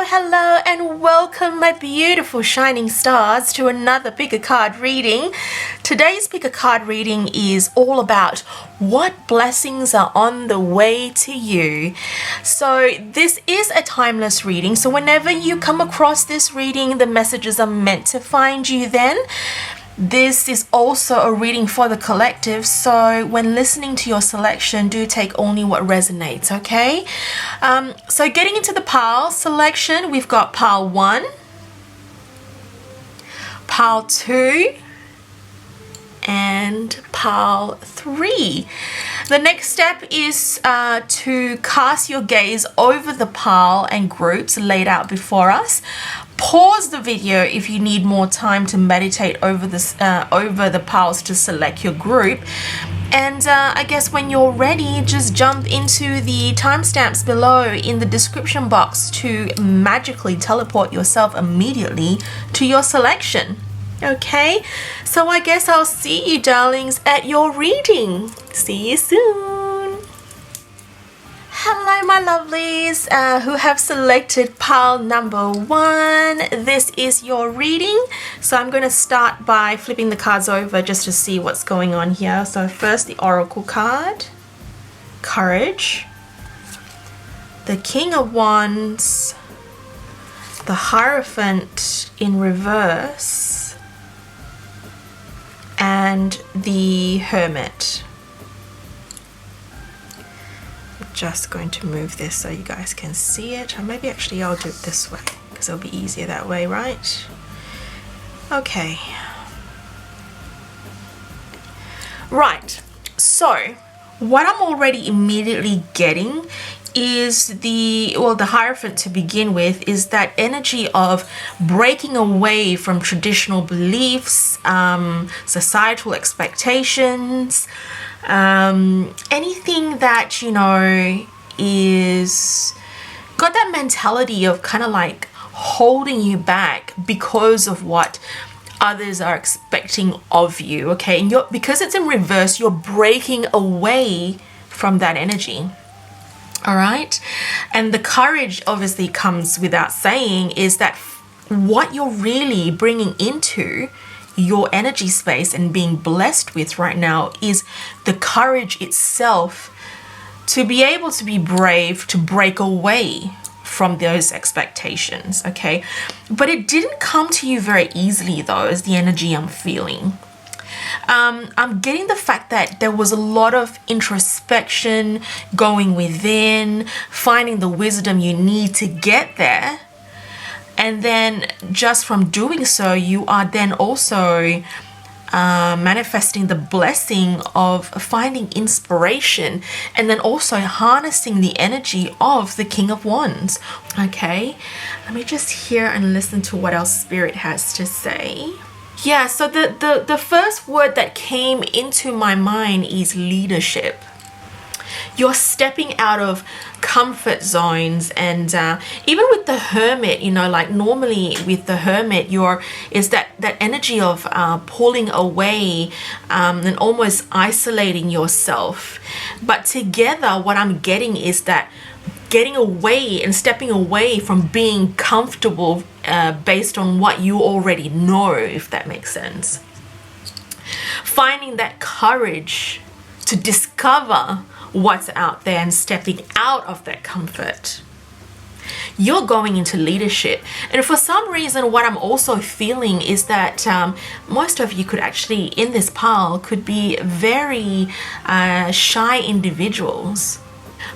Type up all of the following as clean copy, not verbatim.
Hello, and welcome, my beautiful shining stars, to another pick a card reading. Today's pick a card reading is all about what blessings are on the way to you. So this is a timeless reading, so whenever you come across this reading, the messages are meant to find you then. This is also a reading for the collective, so when listening to your selection, do take only what resonates, okay? So getting into the pile selection, we've got pile 1, pile 2, and pile 3. The next step is to cast your gaze over the pile and groups laid out before us. Pause the video if you need more time to meditate over this over the piles to select your group. And I guess when you're ready, just jump into the timestamps below in the description box to magically teleport yourself immediately to your selection. Okay, so I guess I'll see you, darlings, at your reading. See you soon. Hello, my lovelies who have selected pile number 1. This is your reading. So I'm going to start by flipping the cards over just to see what's going on here. So first, the Oracle card, Courage, the King of Wands, the Hierophant in reverse, and the Hermit. Just going to move this so you guys can see it, or maybe actually I'll do it this way because it'll be easier that way, right? Okay, right, so what I'm already immediately getting is the Hierophant to begin with is that energy of breaking away from traditional beliefs, societal expectations, anything that, you know, is got that mentality of kind of like holding you back because of what others are expecting of you. Okay, and because it's in reverse, you're breaking away from that energy. All right, and the courage obviously comes without saying is that what you're really bringing into your energy space and being blessed with right now is the courage itself to be able to be brave, to break away from those expectations. Okay, but it didn't come to you very easily though, is the energy I'm feeling. I'm getting the fact that there was a lot of introspection, going within, finding the wisdom you need to get there. And then just from doing so, you are then also manifesting the blessing of finding inspiration and then also harnessing the energy of the King of Wands. Okay, let me just hear and listen to what else Spirit has to say. Yeah, so the first word that came into my mind is leadership. You're stepping out of comfort zones, and even with the Hermit, you know, like normally with the Hermit, is that energy of pulling away and almost isolating yourself. But together, what I'm getting is that getting away and stepping away from being comfortable based on what you already know, if that makes sense. Finding that courage to discover what's out there and stepping out of that comfort. You're going into leadership. And for some reason, what I'm also feeling is that most of you could actually, in this pile, could be very shy individuals.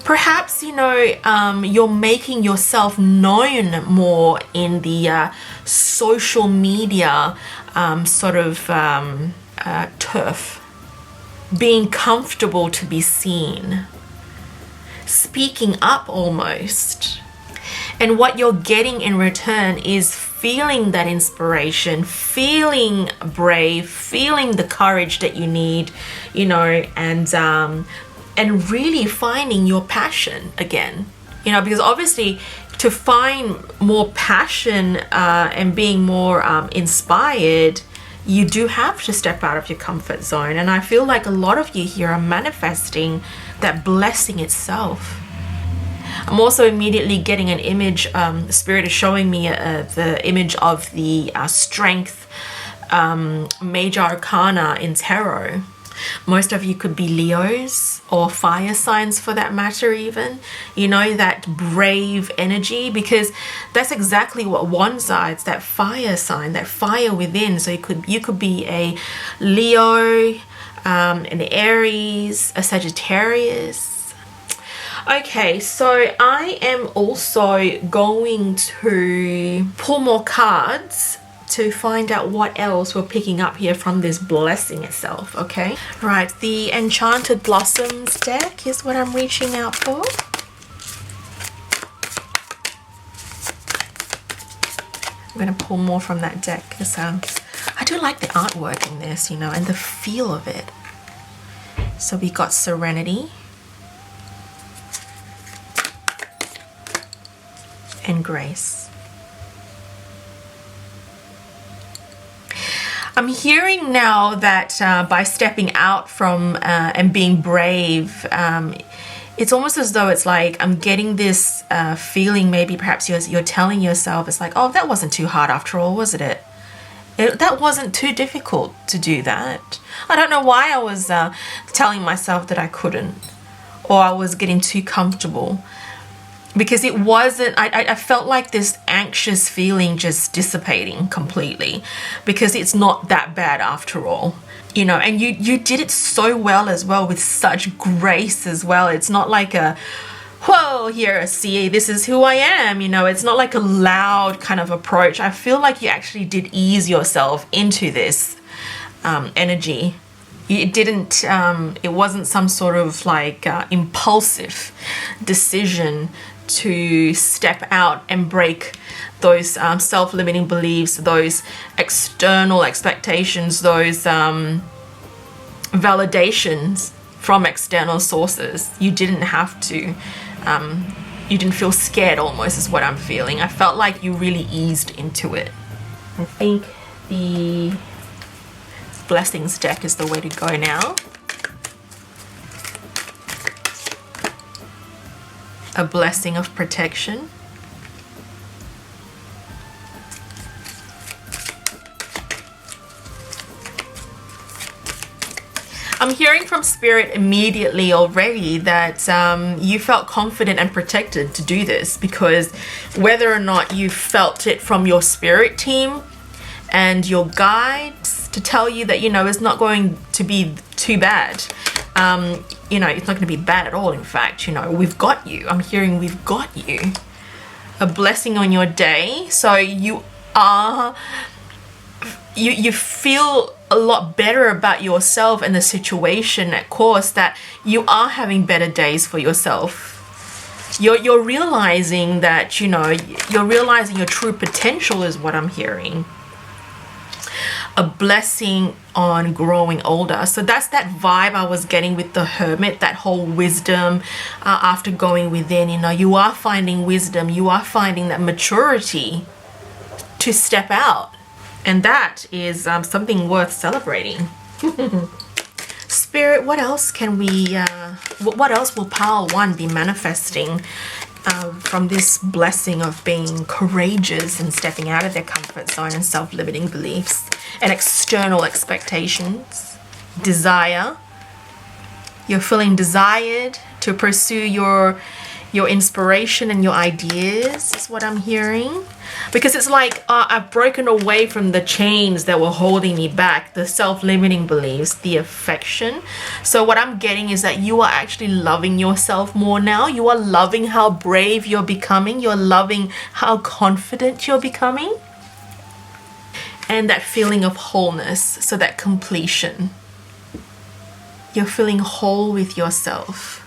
Perhaps, you know, you're making yourself known more in the social media turf. Being comfortable to be seen. Speaking up almost. And what you're getting in return is feeling that inspiration, feeling brave, feeling the courage that you need, you know, and really finding your passion again, you know, because obviously to find more passion and being more inspired, you do have to step out of your comfort zone. And I feel like a lot of you here are manifesting that blessing itself. I'm also immediately getting an image. Spirit is showing me the image of the Strength Major Arcana in Tarot. Most of you could be Leos or fire signs for that matter even. You know, that brave energy, because that's exactly what wands are. It's that fire sign, that fire within. So you could be a Leo, an Aries, a Sagittarius. Okay, so I am also going to pull more cards to find out what else we're picking up here from this blessing itself. Okay, right, the Enchanted Blossoms deck is what I'm reaching out for. I'm going to pull more from that deck because I do like the artwork in this, you know, and the feel of it. So we got Serenity and Grace. I'm hearing now that by stepping out from and being brave, it's almost as though it's like I'm getting this feeling, maybe perhaps you're telling yourself, it's like, oh, that wasn't too hard after all, was it? That wasn't too difficult to do that. I don't know why I was telling myself that I couldn't, or I was getting too comfortable. Because it wasn't, I felt like this anxious feeling just dissipating completely, because it's not that bad after all, you know. And you did it so well as well, with such grace as well. It's not like a, whoa, here, see, this is who I am, you know. It's not like a loud kind of approach. I feel like you actually did ease yourself into this energy. It wasn't some sort of like impulsive decision to step out and break those self-limiting beliefs, those external expectations, those validations from external sources. You didn't have to, you didn't feel scared almost, is what I'm feeling. I felt like you really eased into it. I think the Blessings deck is the way to go now. A blessing of protection. I'm hearing from Spirit immediately already that you felt confident and protected to do this, because whether or not you felt it from your spirit team and your guides to tell you that, you know, it's not going to be too bad. You know, it's not going to be bad at all. In fact, you know, we've got you. I'm hearing we've got you. A blessing on your day. So you feel a lot better about yourself and the situation, of course, that you are having better days for yourself. You're realizing that, you know, you're realizing your true potential is what I'm hearing. A blessing on growing older. So that's that vibe I was getting with the Hermit, that whole wisdom after going within. You know, you are finding wisdom, you are finding that maturity to step out, and that is something worth celebrating. Spirit, what else can we what else will pile 1 be manifesting from this blessing of being courageous and stepping out of their comfort zone and self-limiting beliefs and external expectations? Desire. You're feeling desired to pursue your inspiration and your ideas, is what I'm hearing. Because it's like I've broken away from the chains that were holding me back, the self-limiting beliefs, the affection. So what I'm getting is that you are actually loving yourself more now. You are loving how brave you're becoming. You're loving how confident you're becoming. And that feeling of wholeness, so that completion. You're feeling whole with yourself.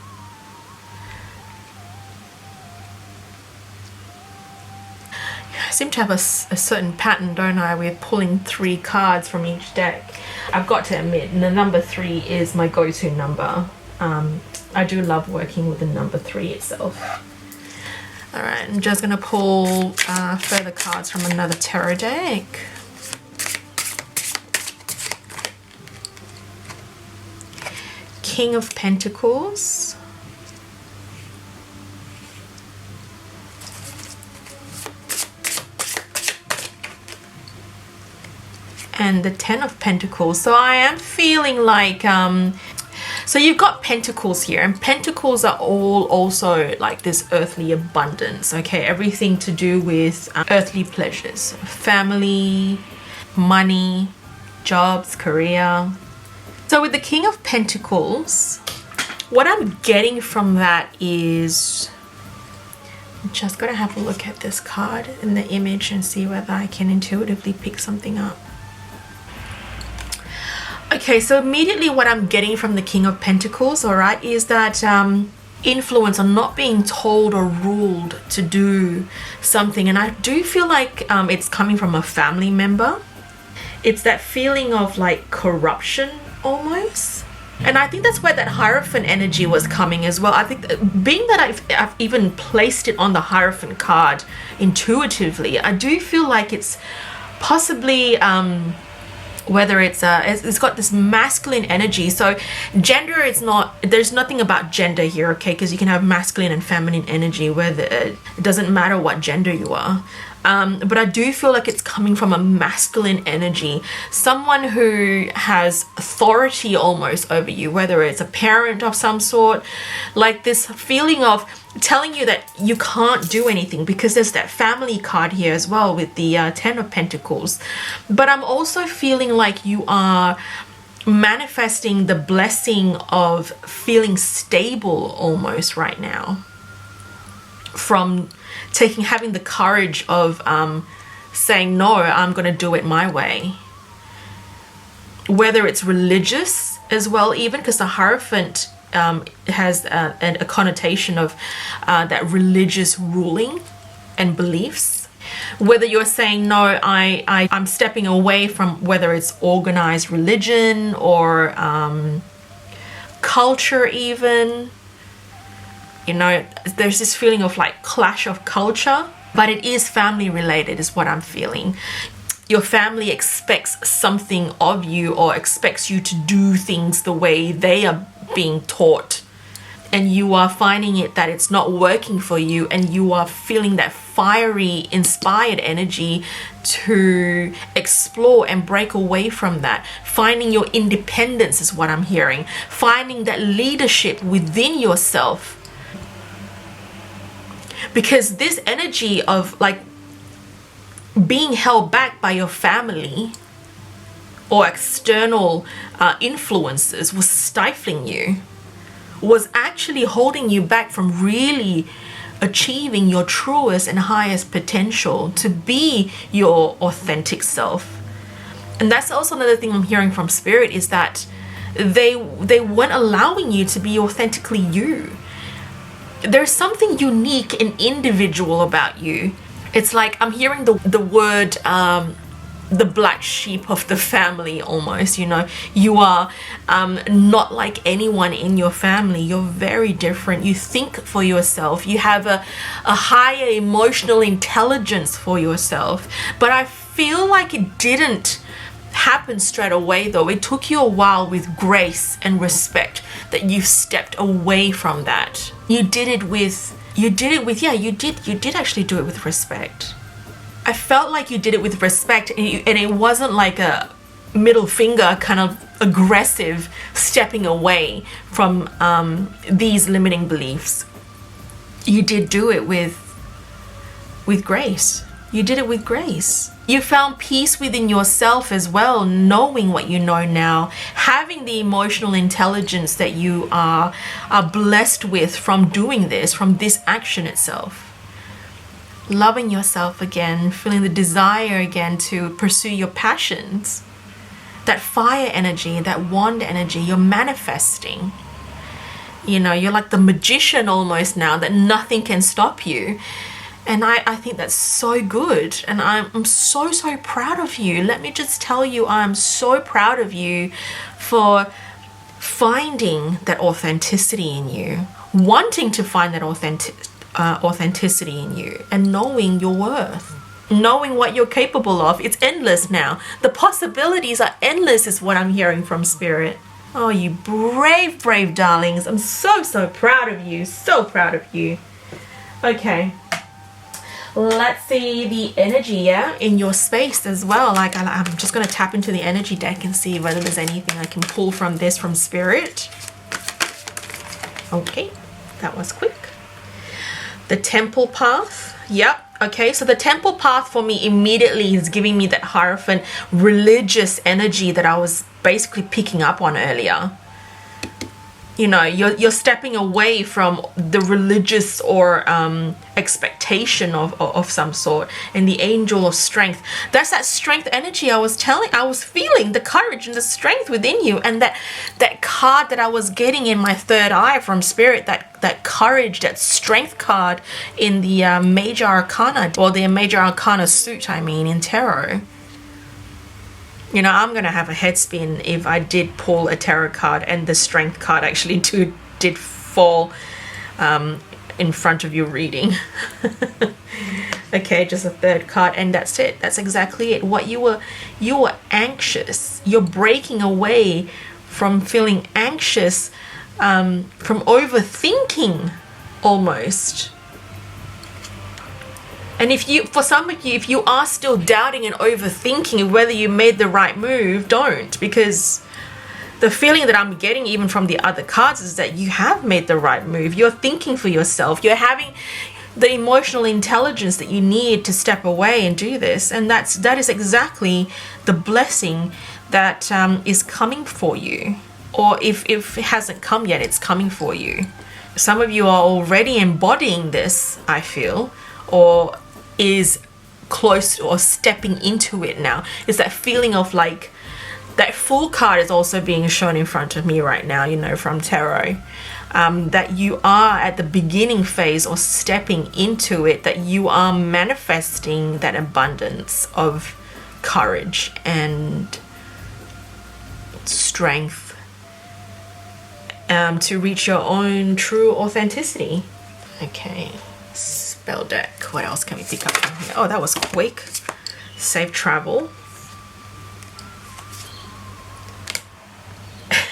I seem to have a certain pattern, don't I, with pulling 3 cards from each deck. I've got to admit, the number 3 is my go-to number. I do love working with the number 3 itself. Alright, I'm just going to pull further cards from another tarot deck. King of Pentacles. and the Ten of Pentacles. So I am feeling like so you've got pentacles here, and pentacles are all also like this earthly abundance, okay? Everything to do with earthly pleasures, family, money, jobs, career. So with the King of Pentacles, what I'm getting from that is, I'm just gonna have a look at this card in the image and see whether I can intuitively pick something up. Okay, so immediately what I'm getting from the King of Pentacles, all right, is that influence, or not being told or ruled to do something. And I do feel like it's coming from a family member. It's that feeling of like corruption almost. And I think that's where that Hierophant energy was coming as well. I think that being that I've even placed it on the Hierophant card intuitively, I do feel like it's possibly whether it's got this masculine energy. So gender, it's not, there's nothing about gender here, okay? Because you can have masculine and feminine energy, whether it doesn't matter what gender you are. But I do feel like it's coming from a masculine energy, someone who has authority almost over you, whether it's a parent of some sort, like this feeling of telling you that you can't do anything, because there's that family card here as well with the Ten of Pentacles. But I'm also feeling like you are manifesting the blessing of feeling stable almost right now, from having the courage of saying, no, I'm going to do it my way. Whether it's religious as well, even because the Hierophant has a connotation of that religious ruling and beliefs. Whether you're saying, no, I'm stepping away from, whether it's organized religion or culture even. You know, there's this feeling of like clash of culture, but it is family related is what I'm feeling. Your family expects something of you, or expects you to do things the way they are being taught, and you are finding it that it's not working for you, and you are feeling that fiery, inspired energy to explore and break away from that. Finding your independence is what I'm hearing. Finding that leadership within yourself. Because this energy of like being held back by your family or external influences was stifling you, was actually holding you back from really achieving your truest and highest potential to be your authentic self. And that's also another thing I'm hearing from Spirit, is that they weren't allowing you to be authentically you. There's something unique and individual about you. It's like I'm hearing the word the black sheep of the family almost, you know. You are not like anyone in your family. You're very different. You think for yourself. You have a higher emotional intelligence for yourself. But I feel like it didn't happen straight away though. It took you a while with grace and respect that you've stepped away from that. You did actually do it with respect. I felt like you did it with respect, and it wasn't like a middle finger kind of aggressive stepping away from these limiting beliefs. You did do it with grace. You did it with grace. You found peace within yourself as well, knowing what you know now, having the emotional intelligence that you are blessed with from doing this, from this action itself. Loving yourself again, feeling the desire again to pursue your passions. That fire energy, that wand energy, you're manifesting. You know, you're like the magician almost now, that nothing can stop you. And I think that's so good. And I'm so proud of you. Let me just tell you, I'm so proud of you for finding that authenticity in you, wanting to find that authenticity in you, and knowing your worth, knowing what you're capable of. It's endless now. The possibilities are endless is what I'm hearing from Spirit. Oh, you brave darlings. I'm so proud of you. So proud of you. Okay. Let's see the energy, yeah, in your space as well. Like I'm just going to tap into the energy deck and see whether there's anything I can pull from this from Spirit. Okay, that was quick. The Temple Path. Yep. Okay, so the Temple Path for me immediately is giving me that Hierophant religious energy that I was basically picking up on earlier. You know, you're stepping away from the religious or expectation of some sort. And the Angel of Strength, that's that strength energy I was feeling, the courage and the strength within you. And that card that I was getting in my third eye from Spirit, that courage, that strength card in the Major Arcana, or the Major Arcana suit, I mean, in Tarot. You know, I'm going to have a head spin if I did pull a tarot card and the strength card actually did fall in front of your reading. Okay, just a third card, and that's it. That's exactly it. What you were anxious. You're breaking away from feeling anxious, from overthinking almost. And for some of you, if you are still doubting and overthinking whether you made the right move, don't. Because the feeling that I'm getting even from the other cards is that you have made the right move. You're thinking for yourself. You're having the emotional intelligence that you need to step away and do this. And that is exactly the blessing that is coming for you. Or if it hasn't come yet, it's coming for you. Some of you are already embodying this, I feel, or is close or stepping into it now. It's that feeling of like, that Fool card is also being shown in front of me right now, you know, from Tarot. That you are at the beginning phase or stepping into it, that you are manifesting that abundance of courage and strength to reach your own true authenticity. Okay. Spell deck. What else can we pick up from here? Oh, that was quick. Safe travel.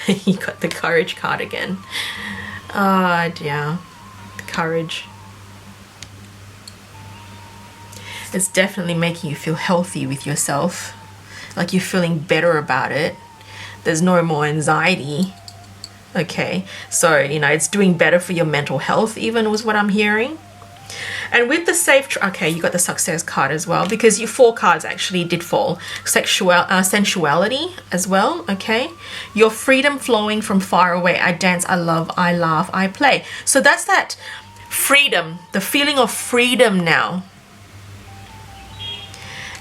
You got the courage card again. Oh dear. Courage. It's definitely making you feel healthy with yourself. Like you're feeling better about it. There's no more anxiety. Okay. So, you know, it's doing better for your mental health even, was what I'm hearing. And with the okay, you got the Success card as well, because your 4 cards actually did fall. Sensuality as well, okay? Your freedom flowing from far away. I dance, I love, I laugh, I play. So that's that freedom, the feeling of freedom now.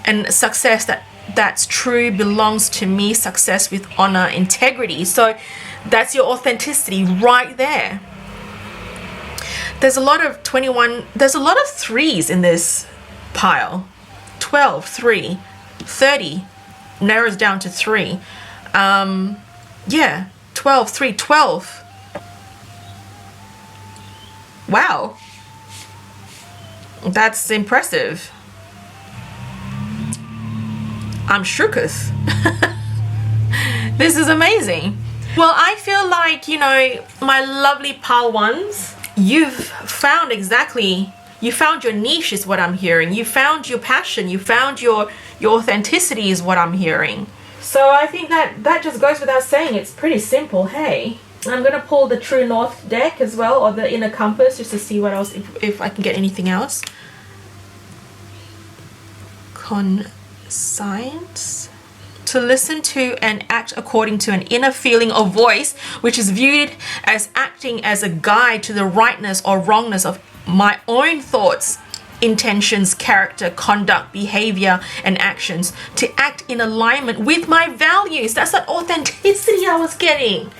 And success, that's true, belongs to me, success with honor, integrity. So that's your authenticity right there. There's a lot of 21, there's a lot of 3s in this pile. 12, 3, 30, narrows down to 3. Yeah, 12, 3, 12. Wow. That's impressive. I'm shooketh. This is amazing. Well, I feel like, you know, my lovely pile ones, you've found you found your niche is what I'm hearing. You found your passion. You found your authenticity is what I'm hearing. So I think that just goes without saying. It's pretty simple. Hey, I'm going to pull the True North deck as well, or the Inner Compass, just to see what else, if I can get anything else. Conscience. To listen to and act according to an inner feeling or voice, which is viewed as acting as a guide to the rightness or wrongness of my own thoughts, intentions, character, conduct, behavior, and actions, to act in alignment with my values. That's that authenticity I was getting.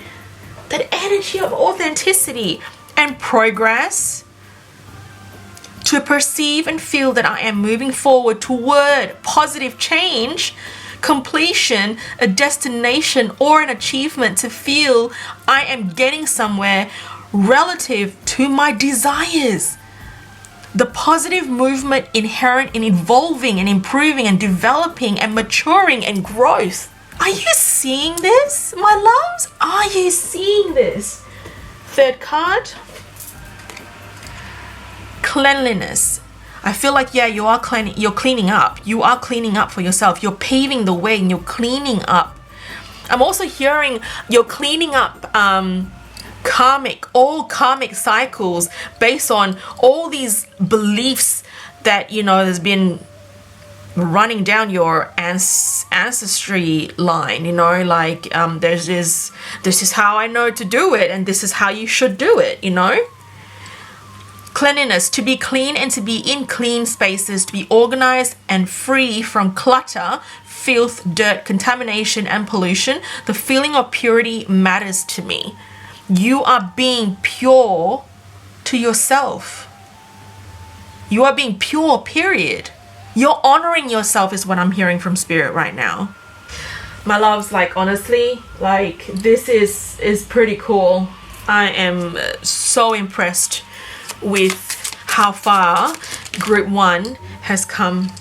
That energy of authenticity and progress. To perceive and feel that I am moving forward toward positive change, completion, a destination, or an achievement, to feel I am getting somewhere relative to my desires. The positive movement inherent in evolving and improving and developing and maturing and growth. Are you seeing this, my loves? Are you seeing this? Third card. Cleanliness. I feel like, yeah, you're cleaning up. You are cleaning up for yourself. You're paving the way and you're cleaning up. I'm also hearing you're cleaning up all karmic cycles based on all these beliefs that, you know, there's been running down your ancestry line, you know, like this is how I know to do it, and this is how you should do it, you know. Cleanliness, to be clean and to be in clean spaces, to be organized and free from clutter, filth, dirt, contamination, and pollution. The feeling of purity matters to me. You are being pure to yourself. You are being pure, period. You're honoring yourself is what I'm hearing from spirit right now. My loves, like, honestly, like, this is pretty cool. I am so impressed with how far group 1 has come.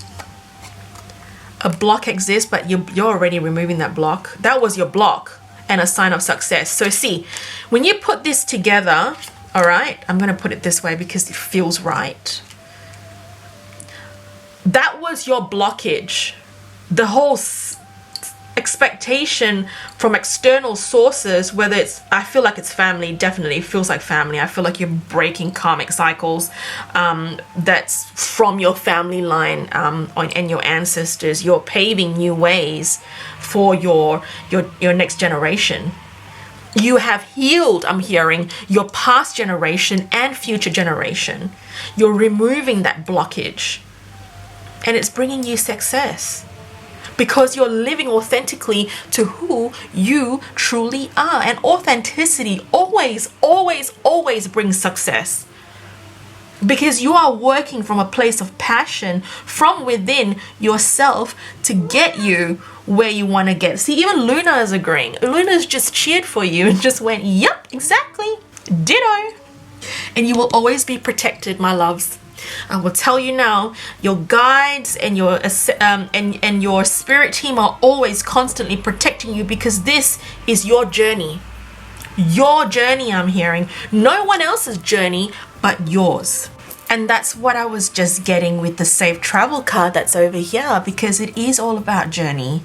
A block exists, but you're already removing that block. That was your block and a sign of success. So see, when you put this together, all right, I'm going to put it this way because it feels right. That was your blockage. The whole expectation from external sources, whether it's, I feel like it's family, definitely feels like family. I feel like you're breaking karmic cycles that's from your family line and your ancestors. You're paving new ways for your next generation. You have healed, I'm hearing, your past generation and future generation. You're removing that blockage. And it's bringing you success because you're living authentically to who you truly are. And authenticity always, always, always brings success because you are working from a place of passion from within yourself to get you where you want to get. See, even Luna is agreeing. Luna's just cheered for you and just went, yep, exactly, ditto. And you will always be protected, my loves. I will tell you now, your guides and your and your spirit team are always constantly protecting you because this is your journey. Your journey, I'm hearing. No one else's journey but yours. And that's what I was just getting with the safe travel card that's over here, because it is all about journey.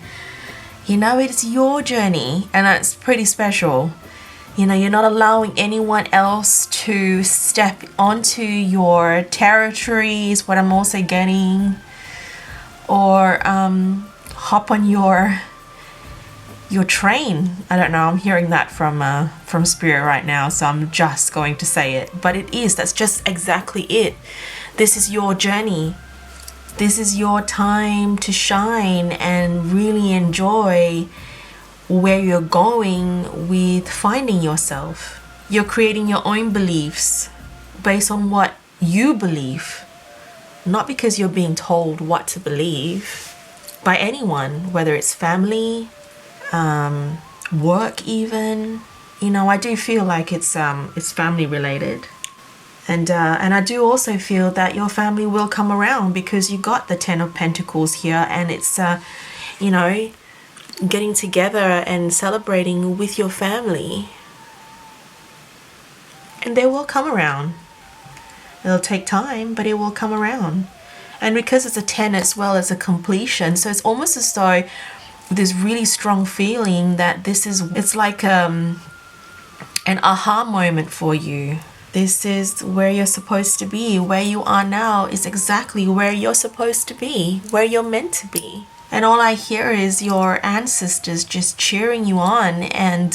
You know, it's your journey, and that's pretty special. You know, you're not allowing anyone else to step onto your territory is what I'm also getting. Or hop on your train. I don't know, I'm hearing that from spirit right now, so I'm just going to say it. But that's just exactly it. This is your journey. This is your time to shine and really enjoy where you're going with finding yourself. You're creating your own beliefs based on what you believe, not because you're being told what to believe by anyone, whether it's family, work even. You know, I do feel like it's family related. And I do also feel that your family will come around because you got the 10 of Pentacles here, and it's you know, getting together and celebrating with your family. And they will come around. It'll take time, but it will come around. And because it's a 10 as well as a completion, so it's almost as though this really strong feeling that it's like an aha moment for you. This is where you're supposed to be. Where you are now is exactly where you're supposed to be, where you're meant to be. And all I hear is your ancestors just cheering you on and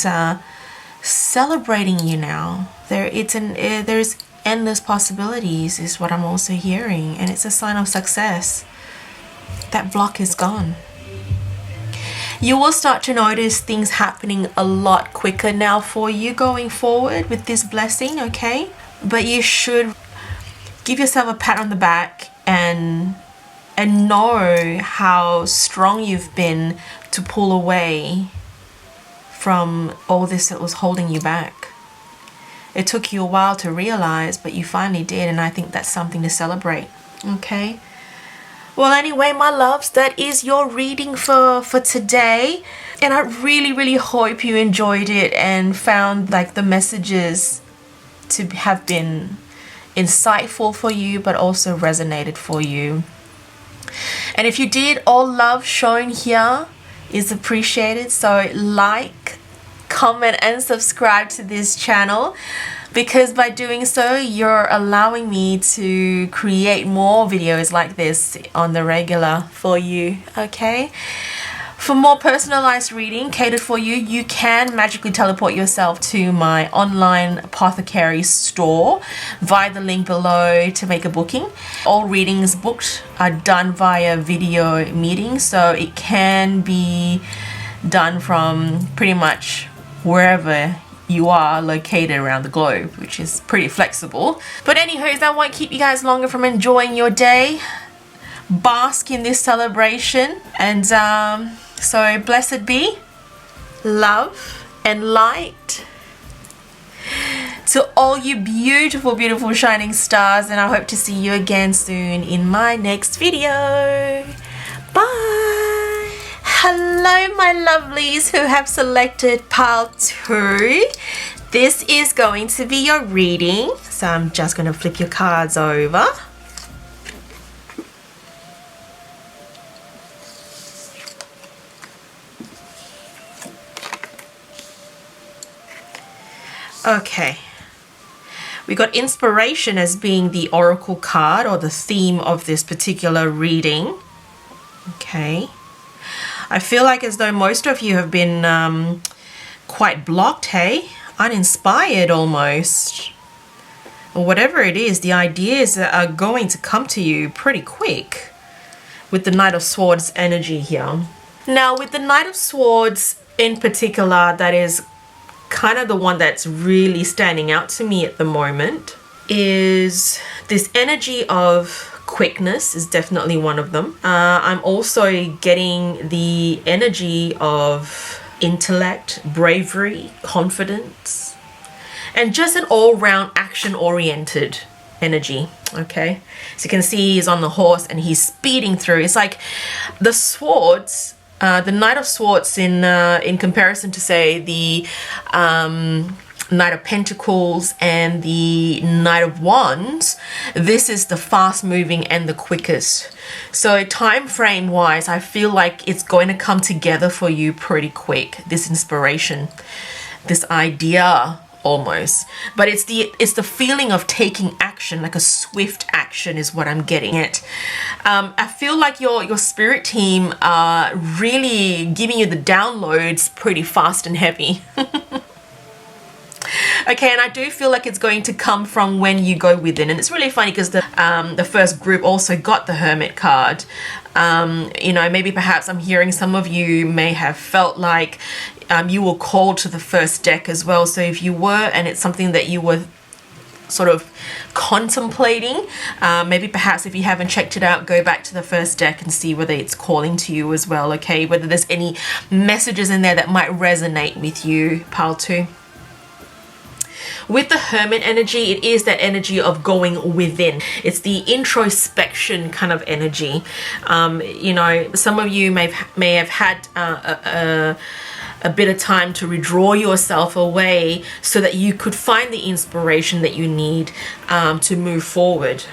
celebrating you now. There's endless possibilities is what I'm also hearing. And it's a sign of success. That block is gone. You will start to notice things happening a lot quicker now for you going forward with this blessing, okay? But you should give yourself a pat on the back and know how strong you've been to pull away from all this that was holding you back. It took you a while to realize, but you finally did, and I think that's something to celebrate, okay? Well, anyway, my loves, that is your reading for today. And I really, really hope you enjoyed it and found like the messages to have been insightful for you, but also resonated for you. And if you did, all love shown here is appreciated. So like, comment and subscribe to this channel, because by doing so you're allowing me to create more videos like this on the regular for you. Okay, for more personalized reading catered for you, you can magically teleport yourself to my online apothecary store via the link below to make a booking. All readings booked are done via video meeting, so it can be done from pretty much wherever you are located around the globe, which is pretty flexible. But anywho's, I won't keep you guys longer from enjoying your day. Bask in this celebration, and so blessed be, love and light to all you beautiful, beautiful shining stars, and I hope to see you again soon in my next video. Bye. Hello my lovelies who have selected pile 2. This is going to be your reading, so I'm just going to flip your cards over. Okay, we got inspiration as being the oracle card or the theme of this particular reading. Okay, I feel like as though most of you have been quite blocked, hey, uninspired almost, or whatever it is. The ideas are going to come to you pretty quick with the Knight of Swords energy here. Now with the Knight of Swords in particular, that is kind of the one that's really standing out to me at the moment, is this energy of quickness is definitely one of them. I'm also getting the energy of intellect, bravery, confidence, and just an all-round action-oriented energy. Okay, so you can see he's on the horse and he's speeding through. It's like the swords, the Knight of Swords in comparison to, say, the Knight of Pentacles and the Knight of Wands, this is the fast moving and the quickest. So time frame wise, I feel like it's going to come together for you pretty quick, this inspiration, this idea almost. But it's the feeling of taking action, like a swift action is what I'm getting at. I feel like your spirit team are really giving you the downloads pretty fast and heavy. Okay, and I do feel like it's going to come from when you go within. And it's really funny because the first group also got the Hermit card. You know, maybe perhaps I'm hearing some of you may have felt like you were called to the first deck as well. So if you were, and it's something that you were sort of contemplating, maybe perhaps if you haven't checked it out, go back to the first deck and see whether it's calling to you as well. Okay, whether there's any messages in there that might resonate with you, pile 2. With the Hermit energy, it is that energy of going within. It's the introspection kind of energy. You know, some of you may have had a bit of time to withdraw yourself away so that you could find the inspiration that you need to move forward.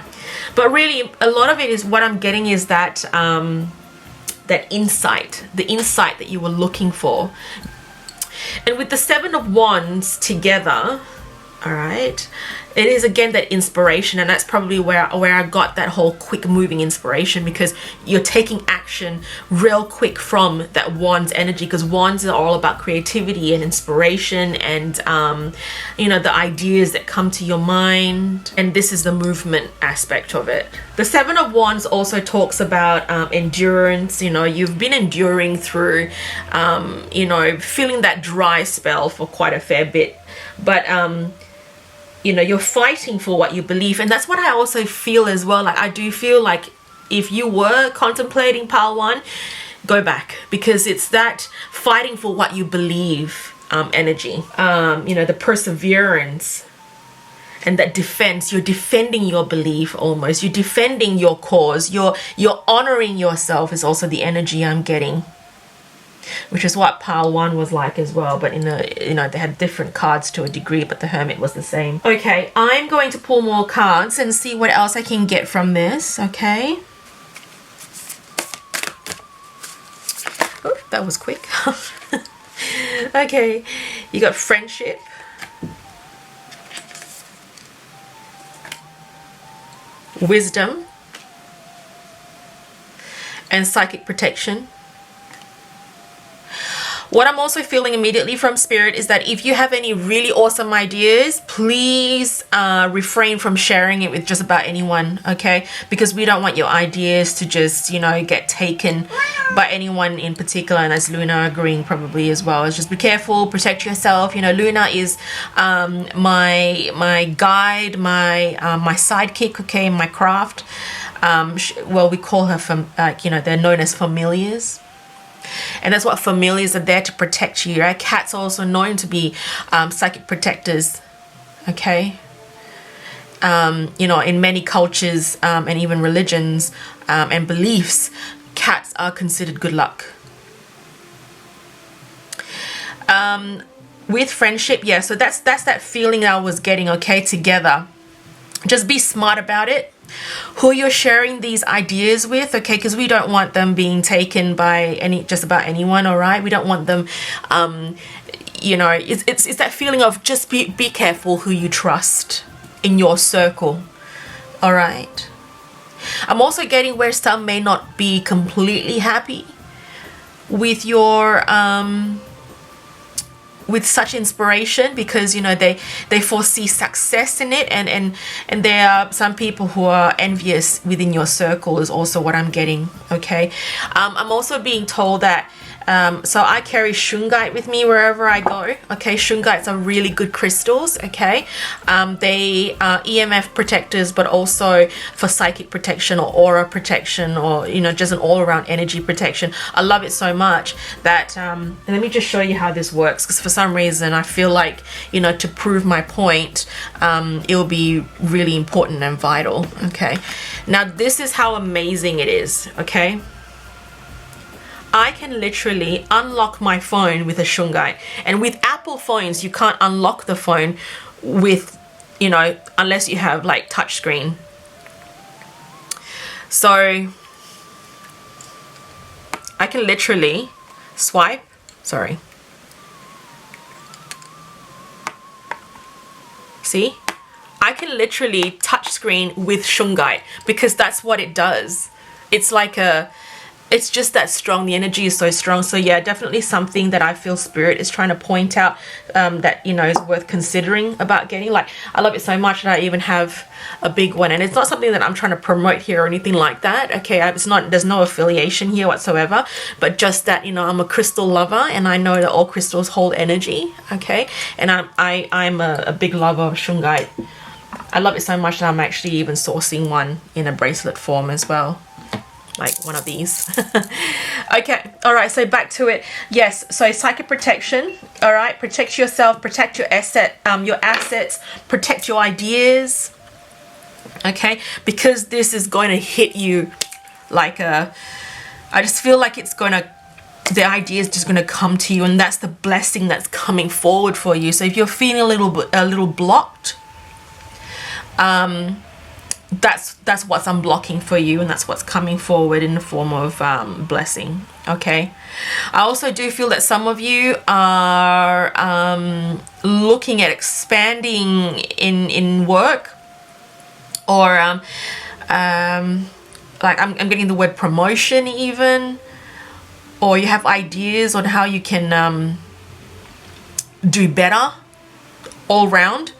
But really, a lot of it is what I'm getting is that that insight, the insight that you were looking for. And with the Seven of Wands together, all right, it is again that inspiration, and that's probably where I got that whole quick moving inspiration, because you're taking action real quick from that Wands energy, because Wands are all about creativity and inspiration and you know, the ideas that come to your mind, and this is the movement aspect of it. The Seven of Wands also talks about endurance. You know, you've been enduring through you know, feeling that dry spell for quite a fair bit, but you know, you're fighting for what you believe. And that's what I also feel as well. Like, I do feel like if you were contemplating pile 1, go back, because it's that fighting for what you believe energy. You know, the perseverance and that defense. You're defending your belief almost. You're defending your cause. You're honoring yourself is also the energy I'm getting. which is what pile 1 was like as well, but in a, you know, they had different cards to a degree, but the Hermit was the same. Okay, I'm going to pull more cards and see what else I can get from this. Okay. Oh, that was quick. Okay, you got friendship, wisdom, and psychic protection. What I'm also feeling immediately from Spirit is that if you have any really awesome ideas, please refrain from sharing it with just about anyone, okay? Because we don't want your ideas to just, you know, get taken by anyone in particular. And as Luna agreeing probably as well, is just be careful, protect yourself. You know, Luna is my guide, my sidekick, okay, in my craft. Well, we call her, you know, they're known as familiars. And that's what familiars are there to protect you, right? Cats are also known to be psychic protectors, okay? You know, in many cultures and even religions and beliefs, cats are considered good luck. With friendship, yeah, so that's that feeling I was getting, okay, together. Just be smart about it. Who you're sharing these ideas with, okay, because we don't want them being taken by just about anyone, all right? We don't want them, you know, it's that feeling of just be careful who you trust in your circle, all right? I'm also getting where some may not be completely happy with your with such inspiration, because, you know, they foresee success in it, and there are some people who are envious within your circle is also what I'm getting, okay? I'm also being told that so I carry shungite with me wherever I go, okay? Shungites are really good crystals, okay? They are EMF protectors, but also for psychic protection or aura protection, or, you know, just an all-around energy protection. I love it so much that and let me just show you how this works, because for some reason I feel like, you know, to prove my point, it'll be really important and vital, okay? Now this is how amazing it is, okay? I can literally unlock my phone with a shungite, and with Apple phones you can't unlock the phone with, you know, unless you have like touch screen. So I can literally swipe, sorry, see, I can literally touch screen with shungite, because that's what it does. It's like it's just that strong. The energy is so strong. So yeah, definitely something that I feel Spirit is trying to point out, that, you know, is worth considering about getting. Like, I love it so much that I even have a big one, and it's not something that I'm trying to promote here or anything like that, okay? It's not, there's no affiliation here whatsoever, but just that, you know, I'm a crystal lover, and I know that all crystals hold energy, okay? And I'm a big lover of shungite. I love it so much that I'm actually even sourcing one in a bracelet form as well, like one of these. Okay, all right, so back to it. Yes, so psychic protection, all right? Protect yourself, protect your assets, protect your ideas, okay? Because this is going to hit you like I just feel like it's going to, the idea is just going to come to you, and that's the blessing that's coming forward for you. So if you're feeling a little blocked, that's what's unblocking for you, and that's what's coming forward in the form of blessing, okay? I also do feel that some of you are looking at expanding in work, or like I'm getting the word promotion even, or you have ideas on how you can do better all round.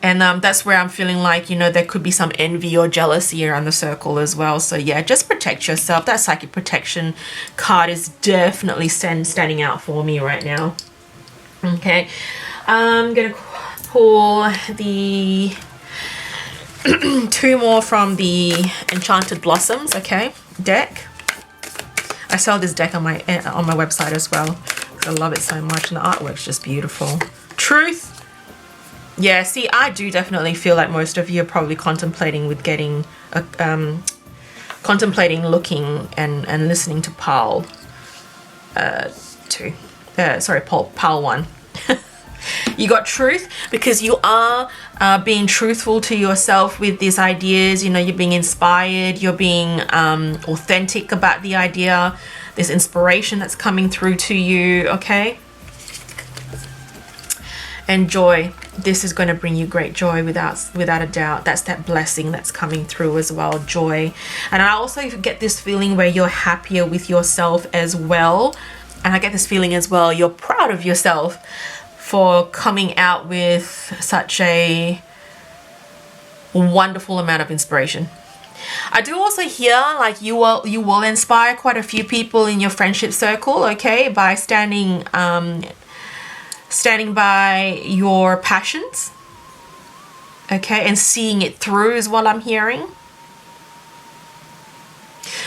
And that's where I'm feeling like, you know, there could be some envy or jealousy around the circle as well. So yeah, just protect yourself. That psychic protection card is definitely standing out for me right now. Okay, I'm gonna pull the two more from the Enchanted Blossoms, okay, deck. I sell this deck on my website as well, because I love it so much, and the artwork's just beautiful. Truth. Yeah, see, I do definitely feel like most of you are probably contemplating with getting a contemplating looking and listening to pile 2. Sorry, pile 1. You got truth, because you are being truthful to yourself with these ideas. You know, you're being inspired, you're being authentic about the idea. There's inspiration that's coming through to you, okay? And joy. This is going to bring you great joy without a doubt. That's that blessing that's coming through as well, joy. And I also get this feeling where you're happier with yourself as well. And I get this feeling as well, you're proud of yourself for coming out with such a wonderful amount of inspiration. I do also hear like you will inspire quite a few people in your friendship circle, okay, by standing by your passions, okay, and seeing it through is what I'm hearing.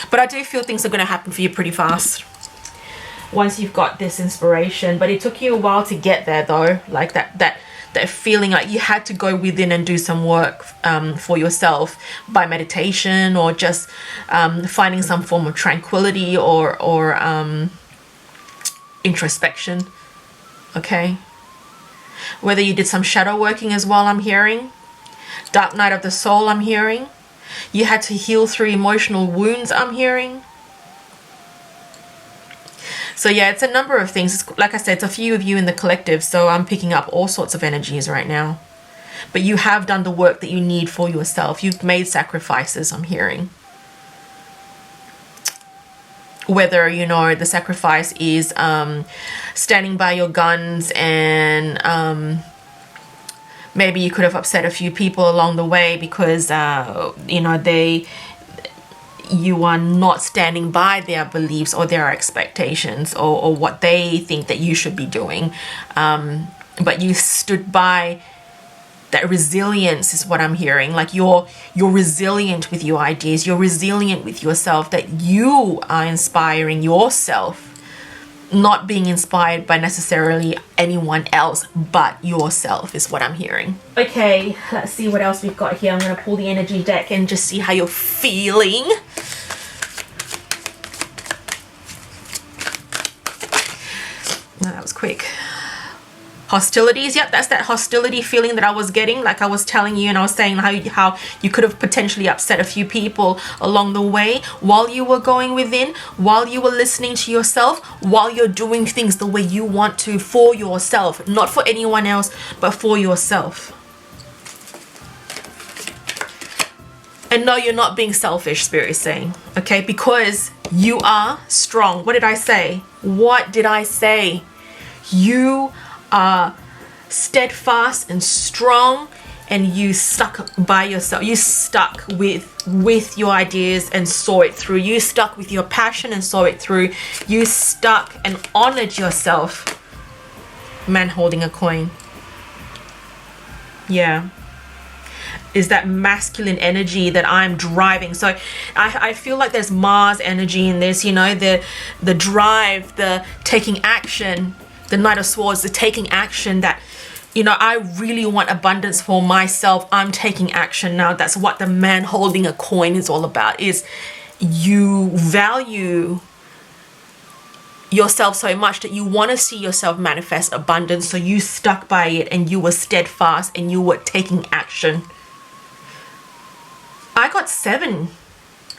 But I do feel things are going to happen for you pretty fast once you've got this inspiration. But it took you a while to get there though, like that feeling like you had to go within and do some work for yourself by meditation, or just finding some form of tranquility or introspection, okay? Whether you did some shadow working as well, I'm hearing. Dark night of the soul, I'm hearing. You had to heal through emotional wounds, I'm hearing. So yeah, it's a number of things. It's, like I said, it's a few of you in the collective, so I'm picking up all sorts of energies right now. But you have done the work that you need for yourself. You've made sacrifices, I'm hearing. Whether, you know, the sacrifice is standing by your guns, and maybe you could have upset a few people along the way because, you know, you are not standing by their beliefs or their expectations or what they think that you should be doing. But you stood by. That resilience is what I'm hearing. Like you're resilient with your ideas. You're resilient with yourself, that you are inspiring yourself, not being inspired by necessarily anyone else but yourself is what I'm hearing. Okay, let's see what else we've got here. I'm going to pull the energy deck and just see how you're feeling. No, that was quick. Hostilities, yep, that's that hostility feeling that I was getting, like I was telling you, and I was saying how you could have potentially upset a few people along the way while you were going within, while you were listening to yourself, while you're doing things the way you want to for yourself, not for anyone else, but for yourself. And no, you're not being selfish, Spirit is saying, okay, because you are strong. What did I say? What did I say? You are steadfast and strong, and you stuck by yourself. You stuck with your ideas and saw it through. You stuck with your passion and saw it through. You stuck and honored yourself. Man holding a coin. Yeah. Is that masculine energy that I'm driving. So I feel like there's Mars energy in this, you know, the drive, the taking action. The Knight of Swords, the taking action, that, you know, I really want abundance for myself. I'm taking action now. That's what the man holding a coin is all about, is you value yourself so much that you want to see yourself manifest abundance. So you stuck by it and you were steadfast and you were taking action. I got 7.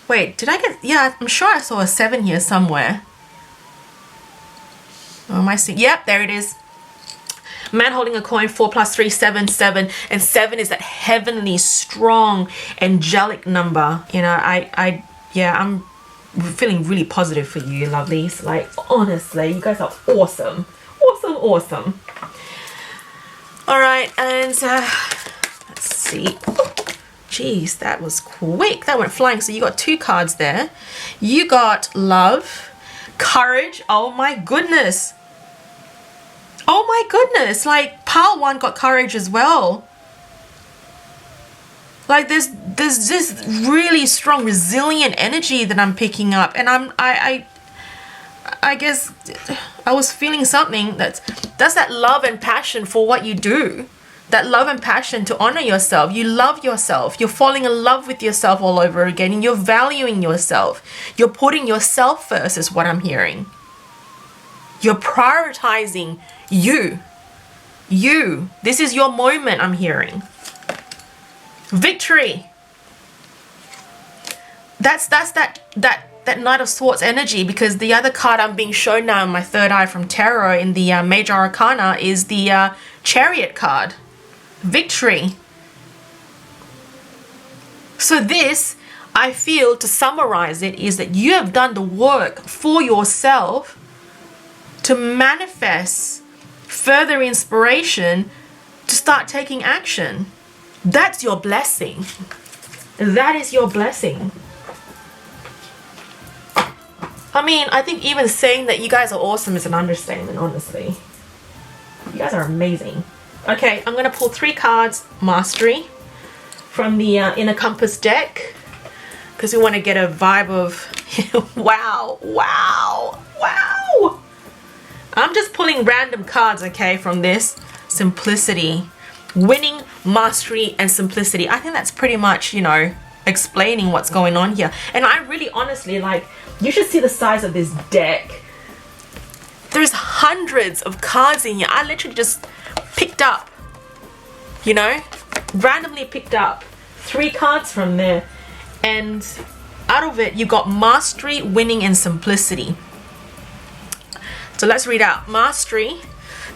Wait, did I get, yeah, I'm sure I saw a 7 here somewhere. Oh, am I seeing? Yep, there it is. Man holding a coin, 4 + 3, 7, 7. And 7 is that heavenly, strong, angelic number. You know, I'm feeling really positive for you, lovelies. Like, honestly, you guys are awesome. Awesome, awesome. All right, and let's see. Jeez, that was quick. That went flying. So you got 2 cards there. You got love, courage. Oh my goodness. Oh my goodness. Like pile 1 got courage as well. Like there's this really strong resilient energy that I'm picking up, and I guess I was feeling something that's that love and passion for what you do. that love and passion to honor yourself. You love yourself. You're falling in love with yourself all over again, and you're valuing yourself. You're putting yourself first is what I'm hearing. You're prioritizing you. You. This is your moment, I'm hearing. Victory. That's that Knight of Swords energy, because the other card I'm being shown now in my third eye from tarot in the Major Arcana is the Chariot card. Victory. So this, I feel, to summarize it, is that you have done the work for yourself to manifest further inspiration to start taking action. That's your blessing. That is your blessing. I mean, I think even saying that you guys are awesome is an understatement, honestly. You guys are amazing. Okay, I'm going to pull 3 cards, Mastery, from the Inner Compass deck, because we want to get a vibe of wow, wow, wow. I'm just pulling random cards, okay, from this. Simplicity, winning, mastery, and simplicity. I think that's pretty much, you know, explaining what's going on here. And I really honestly, like, you should see the size of this deck. There's hundreds of cards in here. I literally just picked up, you know, randomly picked up 3 cards from there, and out of it you got mastery, winning, and simplicity. So let's read out. Mastery: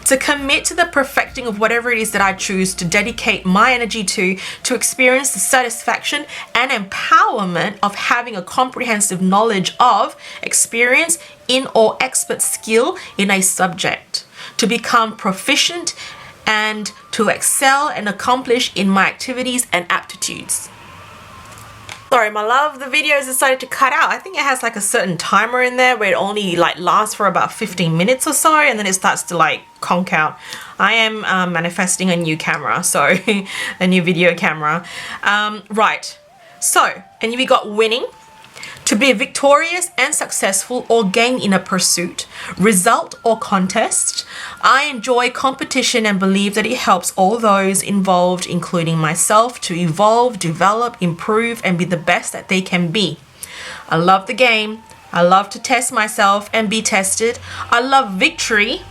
to commit to the perfecting of whatever it is that I choose to dedicate my energy to experience the satisfaction and empowerment of having a comprehensive knowledge of, experience in, or expert skill in a subject, to become proficient and to excel and accomplish in my activities and aptitudes. Sorry, my love, the video has decided to cut out. I think it has like a certain timer in there where it only like lasts for about 15 minutes or so, and then it starts to like conk out. I am manifesting a new camera, so a new video camera. Right, so, and we got winning: to be victorious and successful or gain in a pursuit, result, or contest. I enjoy competition and believe that it helps all those involved, including myself, to evolve, develop, improve, and be the best that they can be. I love the game. I love to test myself and be tested. I love victory.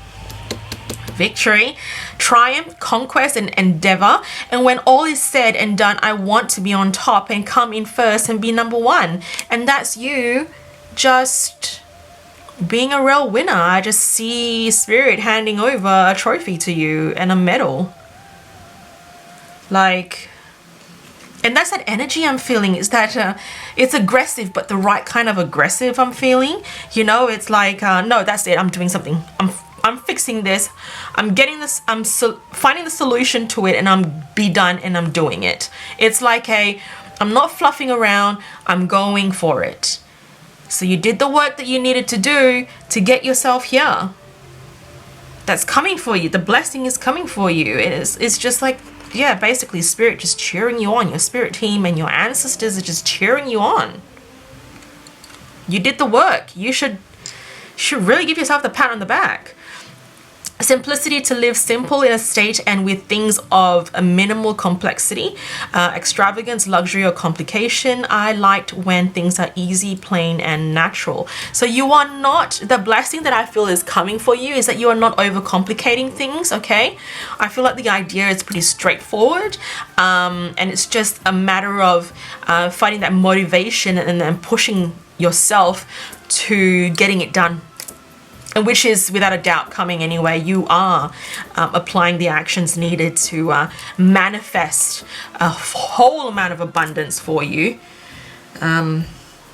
Victory, triumph, conquest, and endeavor. And when all is said and done, I want to be on top and come in first and be number 1. And that's you just being a real winner. I just see Spirit handing over a trophy to you and a medal. Like, and that's that energy I'm feeling. Is that it's aggressive, but the right kind of aggressive I'm feeling. You know, it's like, no, that's it. I'm doing something. I'm fixing this. I'm getting this. I'm finding the solution to it, and I'm be done, and I'm doing it. It's like I'm not fluffing around. I'm going for it. So you did the work that you needed to do to get yourself here. That's coming for you. The blessing is coming for you. It's just like, yeah, basically Spirit just cheering you on. Your spirit team and your ancestors are just cheering you on. You did the work. You should really give yourself the pat on the back. Simplicity: to live simple in a state and with things of a minimal complexity. Extravagance, luxury, or complication. I liked when things are easy, plain, and natural. So you are not, the blessing that I feel is coming for you is that you are not overcomplicating things, okay? I feel like the idea is pretty straightforward, and it's just a matter of finding that motivation and then pushing yourself to getting it done. And which is without a doubt coming anyway. You are applying the actions needed to manifest a whole amount of abundance for you. Yeah,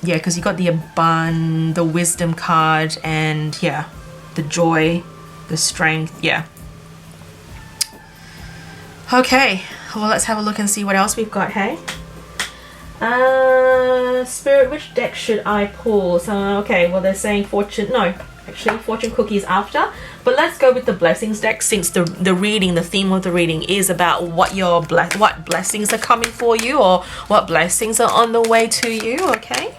because you got the wisdom card, and yeah, the joy, the strength, yeah. Okay, well, let's have a look and see what else we've got, hey? Spirit, which deck should I pull? So, okay, well, they're saying fortune, no. Actually, fortune cookies after, but let's go with the blessings deck, since the theme of the reading is about what what blessings are coming for you, or what blessings are on the way to you. Okay,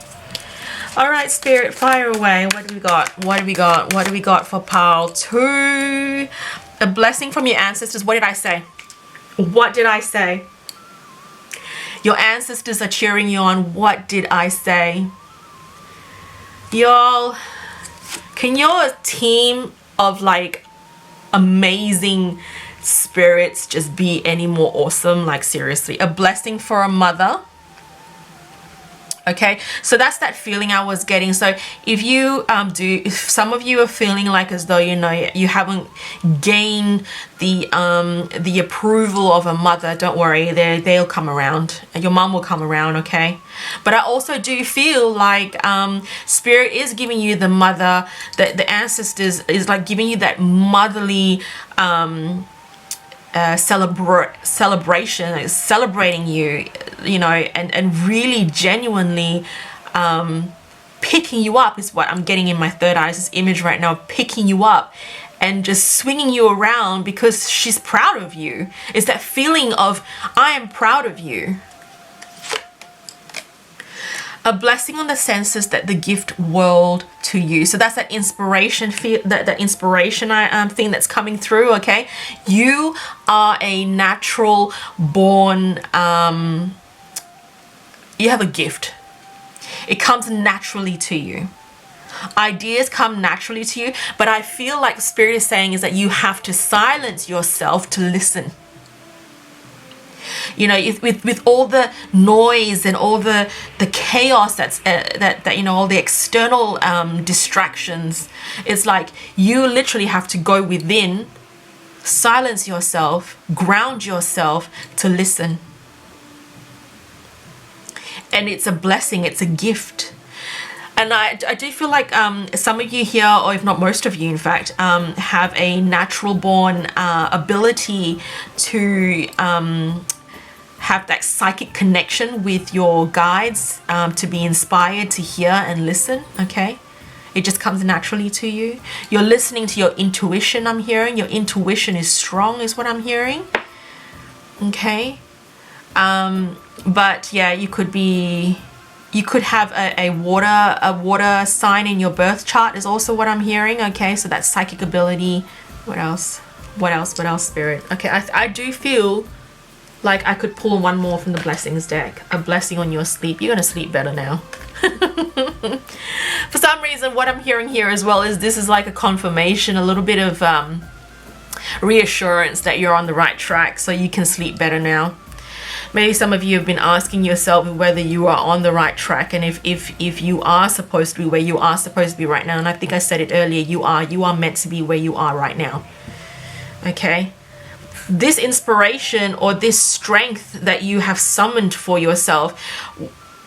all right, Spirit, fire away. What do we got? What do we got? What do we got for pile 2? A blessing from your ancestors. What did I say? What did I say? Your ancestors are cheering you on. What did I say? Y'all, can your team of like amazing spirits just be any more awesome? Like seriously, a blessing for a mother. Okay, so that's that feeling I was getting. So if you if some of you are feeling like as though, you know, you haven't gained the approval of a mother, don't worry, they'll come around. Your mom will come around, okay? But I also do feel like spirit is giving you the mother, the ancestors is like giving you that motherly celebration, like celebrating you, you know, and really genuinely picking you up is what I'm getting in my third eye. This image right now, picking you up and just swinging you around because she's proud of you. It's that feeling of, I am proud of you. A blessing on the senses, that the gift world to you. So that's that inspiration, that inspiration thing that's coming through. Okay, you are a natural born. You have a gift. It comes naturally to you. Ideas come naturally to you, but I feel like Spirit is saying is that you have to silence yourself to listen. You know, with all the noise and all the chaos that you know, all the external distractions, it's like you literally have to go within, silence yourself, ground yourself to listen. And it's a blessing, it's a gift. And I do feel like some of you here, or if not most of you in fact, have a natural born ability to have that psychic connection with your guides, to be inspired to hear and listen. Okay, it just comes naturally to you. You're listening to your intuition. I'm hearing your intuition is strong is what I'm hearing. Okay, but yeah, you could have a water sign in your birth chart is also what I'm hearing. Okay, so that's psychic ability. What else, Spirit? Okay, I do feel like I could pull one more from the blessings deck. A blessing on your sleep. You're gonna sleep better now. For some reason, what I'm hearing here as well is this is like a confirmation, a little bit of reassurance that you're on the right track, so you can sleep better now. Maybe some of you have been asking yourself whether you are on the right track, and if you are supposed to be where you are supposed to be right now. And I think I said it earlier, you are meant to be where you are right now. Okay, this inspiration or this strength that you have summoned for yourself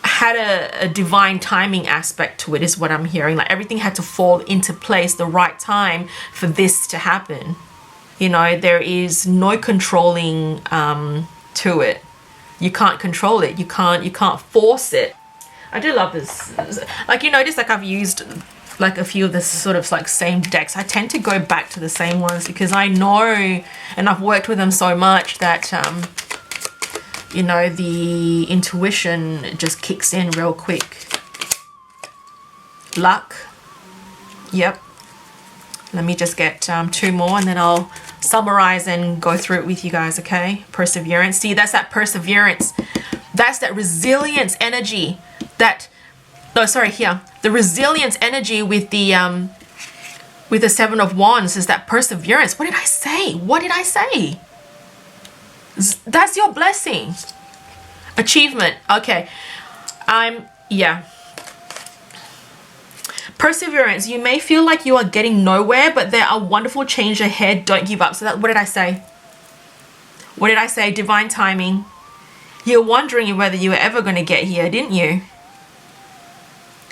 had a divine timing aspect to it is what I'm hearing. Like everything had to fall into place, the right time for this to happen. You know, there is no controlling to it. You can't control it. You can't force it. I do love this. Like, you notice, like I've used like a few of the sort of like same decks. I tend to go back to the same ones because I know, and I've worked with them so much that you know, the intuition just kicks in real quick. Luck. Yep. Let me just get two more and then I'll summarize and go through it with you guys. Okay, perseverance. See, that's that perseverance. That's that resilience energy. The resilience energy with the Seven of Wands is that perseverance. What did I say? That's your blessing. Achievement. Okay. Perseverance. You may feel like you are getting nowhere, but there are wonderful change ahead. Don't give up. So what did I say? Divine timing. You're wondering whether you were ever going to get here, didn't you?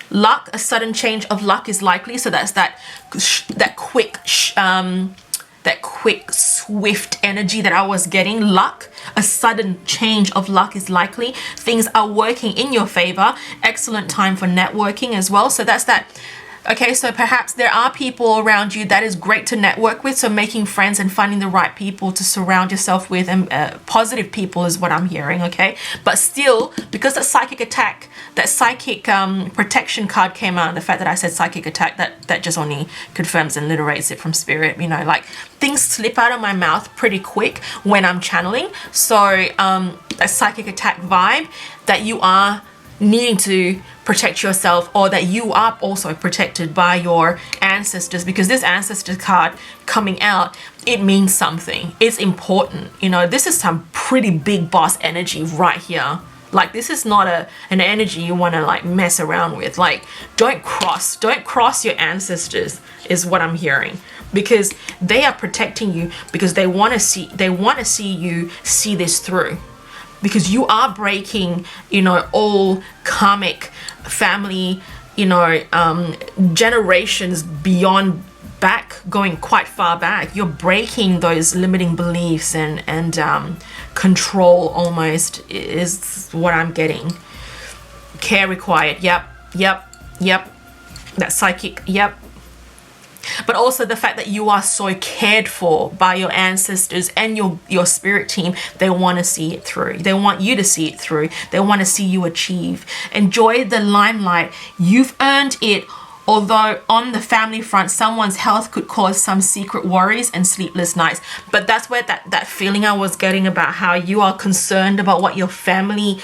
Luck. A sudden change of luck is likely. So that's that quick, swift energy that I was getting. Luck. A sudden change of luck is likely. Things are working in your favor. Excellent time for networking as well. So that's that Okay, so perhaps there are people around you that is great to network with. So making friends and finding the right people to surround yourself with, and positive people is what I'm hearing. Okay, but still, because that psychic attack, that psychic protection card came out, and the fact that I said psychic attack, that just only confirms and alliterates it from spirit. You know, like things slip out of my mouth pretty quick when I'm channeling. So a psychic attack vibe that you are needing to protect yourself, or that you are also protected by your ancestors, because this ancestor card coming out, it means something. It's important. You know, this is some pretty big boss energy right here. Like, this is not an energy you want to like mess around with. Like, don't cross your ancestors is what I'm hearing, because they are protecting you, because they want to see you see this through, because you are breaking, you know, all karmic family, you know, generations beyond back, going quite far back. You're breaking those limiting beliefs and control almost is what I'm getting. Care required. Yep. That psychic. Yep. But also the fact that you are so cared for by your ancestors and your spirit team. They want to see it through. They want you to see it through. They want to see you achieve. Enjoy the limelight. You've earned it. Although on the family front, someone's health could cause some secret worries and sleepless nights. But that's where that feeling I was getting about how you are concerned about what your family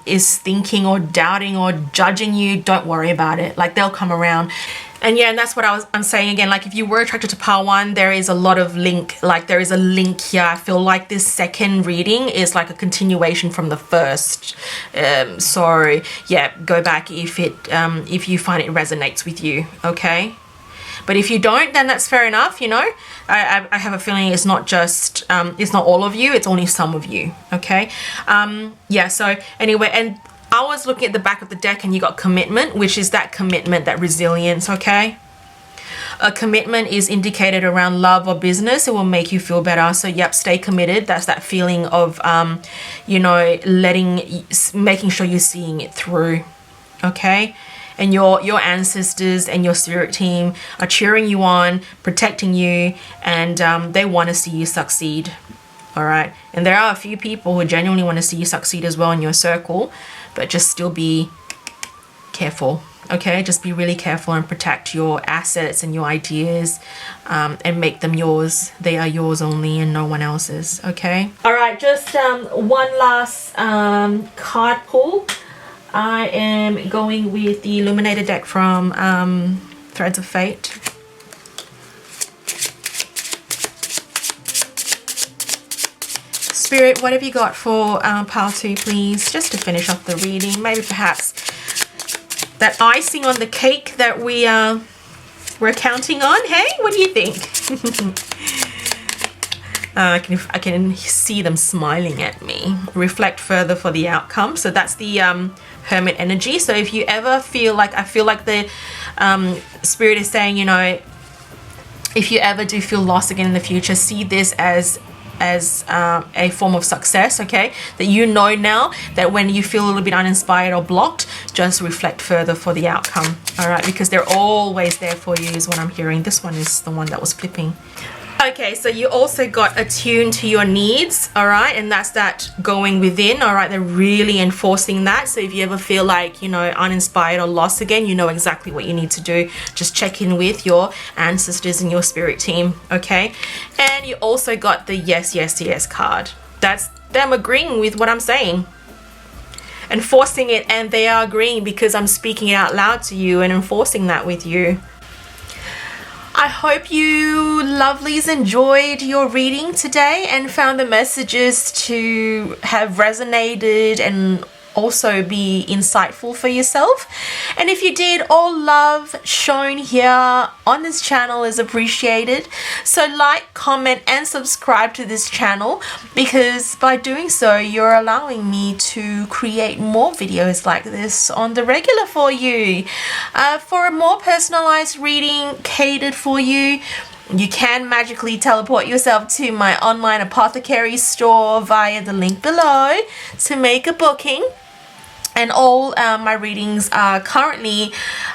is thinking or doubting or judging you. Don't worry about it. Like, they'll come around. And yeah, and that's what I'm saying again. Like, if you were attracted to Power One, there is a lot of link. Like, there is a link here. I feel like this second reading is like a continuation from the first. So yeah, go back if you find it resonates with you. Okay. But if you don't, then that's fair enough. You know, I have a feeling it's not just it's not all of you. It's only some of you. Okay. Yeah. So anyway, and I was looking at the back of the deck, and you got commitment, which is that commitment, that resilience. Okay. A commitment is indicated around love or business. It will make you feel better. So yep, stay committed. That's that feeling of, you know, making sure you're seeing it through. Okay. And your ancestors and your spirit team are cheering you on, protecting you, and they want to see you succeed. All right. And there are a few people who genuinely want to see you succeed as well in your circle, but just still be careful. Okay, just be really careful and protect your assets and your ideas, and make them yours. They are yours only and no one else's. Okay. All right, just one last card pull. I am going with the Illuminator deck from Threads of Fate. Spirit, what have you got for pile 2, please? Just to finish off the reading. Maybe perhaps that icing on the cake that we're counting on. Hey, what do you think? I can see them smiling at me. Reflect further for the outcome. So that's the Hermit energy. So if you ever feel like, I feel like the Spirit is saying, you know, if you ever do feel lost again in the future, see this as a form of success. Okay, that you know now that when you feel a little bit uninspired or blocked, just reflect further for the outcome. All right, because they're always there for you is what I'm hearing. This one is the one that was flipping. Okay, so you also got attuned to your needs. All right, and that's that going within. All right, they're really enforcing that. So if you ever feel like, you know, uninspired or lost again, you know exactly what you need to do. Just check in with your ancestors and your spirit team. Okay, and you also got the yes, yes, yes card. That's them agreeing with what I'm saying, enforcing it, and they are agreeing because I'm speaking it out loud to you and enforcing that with you. I hope you lovelies enjoyed your reading today and found the messages to have resonated and also be insightful for yourself. And if you did, all love shown here on this channel is appreciated. So like, comment and subscribe to this channel, because by doing so you're allowing me to create more videos like this on the regular for you. For a more personalized reading catered for you, you can magically teleport yourself to my online apothecary store via the link below to make a booking. And all my readings are currently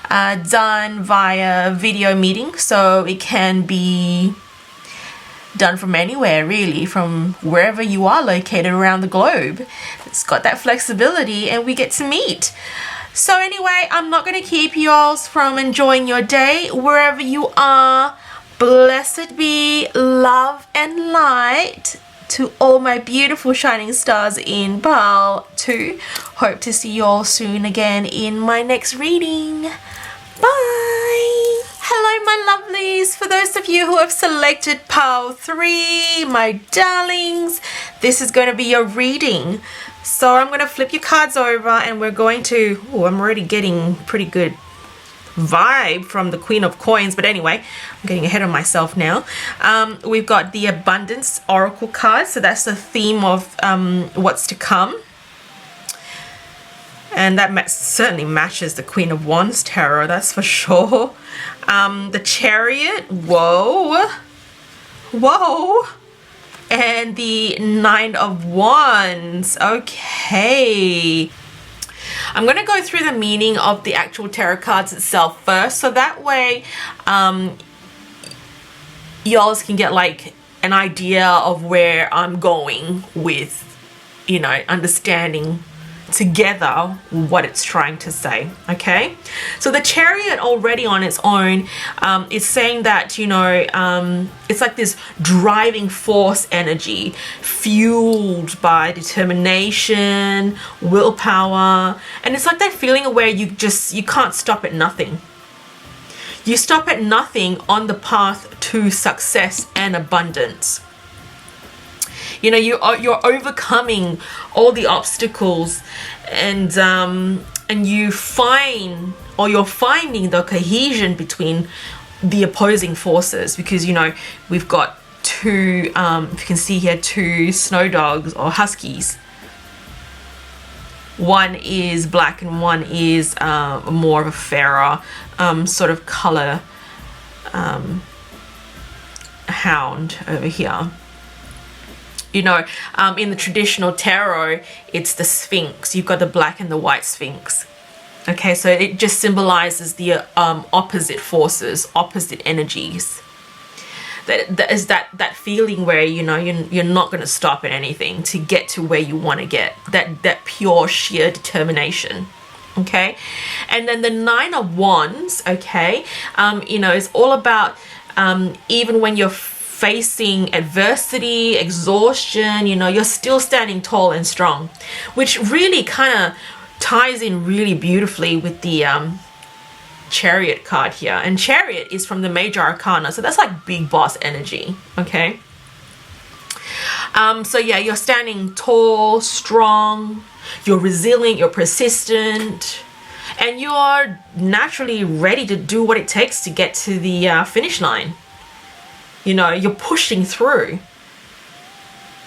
done via video meeting, so it can be done from anywhere, really, from wherever you are located around the globe. It's got that flexibility and we get to meet. So anyway, I'm not going to keep you all from enjoying your day wherever you are. Blessed be love and light to all my beautiful shining stars in pile 2. Hope to see you all soon again in my next reading. Bye. Hello my lovelies. For those of you who have selected pile 3, my darlings, this is going to be your reading. So I'm going to flip your cards over and we're going to, oh, I'm already getting pretty good vibe from the Queen of Coins, but anyway, I'm getting ahead of myself now. We've got the Abundance Oracle card, so that's the theme of what's to come. And that certainly matches the Queen of Wands tarot, that's for sure. The Chariot, whoa, whoa. And the Nine of Wands, okay. I'm going to go through the meaning of the actual tarot cards itself first, so that way y'all can get like an idea of where I'm going with, you know, understanding together what it's trying to say. Okay, so the Chariot already on its own is saying that, you know, it's like this driving force energy fueled by determination, willpower, and it's like that feeling where you can't stop at nothing. You stop at nothing on the path to success and abundance. You know, you're overcoming all the obstacles, and you find, or you're finding the cohesion between the opposing forces, because, you know, we've got two, if you can see here, 2 snow dogs or huskies. One is black and one is more of a fairer sort of color hound over here. You know, in the traditional tarot, it's the Sphinx. You've got the black and the white Sphinx. Okay, so it just symbolizes the opposite forces, opposite energies. That is that feeling where, you know, you're not going to stop at anything to get to where you want to get. That pure, sheer determination. Okay, and then the Nine of Wands. Okay, you know, it's all about even when you're facing adversity, exhaustion, you know, you're still standing tall and strong, which really kind of ties in really beautifully with the Chariot card here. And Chariot is from the Major Arcana, so that's like big boss energy. Okay, so yeah, you're standing tall, strong, you're resilient, you're persistent, and you're naturally ready to do what it takes to get to the finish line. You know, you're pushing through.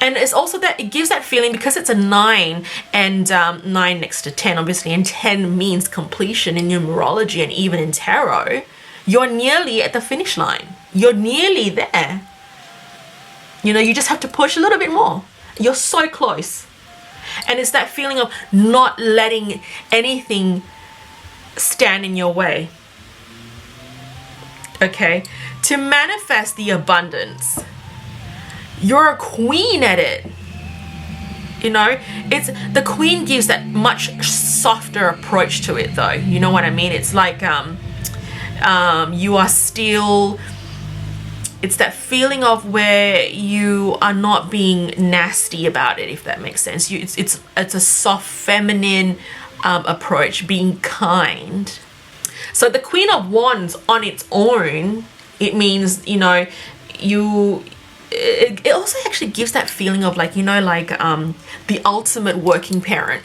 And it's also that it gives that feeling, because it's a 9 and 9 next to 10, obviously, and 10 means completion in numerology and even in tarot. You're nearly at the finish line. You're nearly there. You know, you just have to push a little bit more. You're so close. And it's that feeling of not letting anything stand in your way. Okay, to manifest the abundance, you're a queen at it. You know, it's the queen gives that much softer approach to it, though. You know what I mean? It's like you are still, it's that feeling of where you are not being nasty about it, if that makes sense. It's a soft feminine approach, being kind. So the Queen of Wands on its own, it means, you know, it also actually gives that feeling of, like, you know, like the ultimate working parent.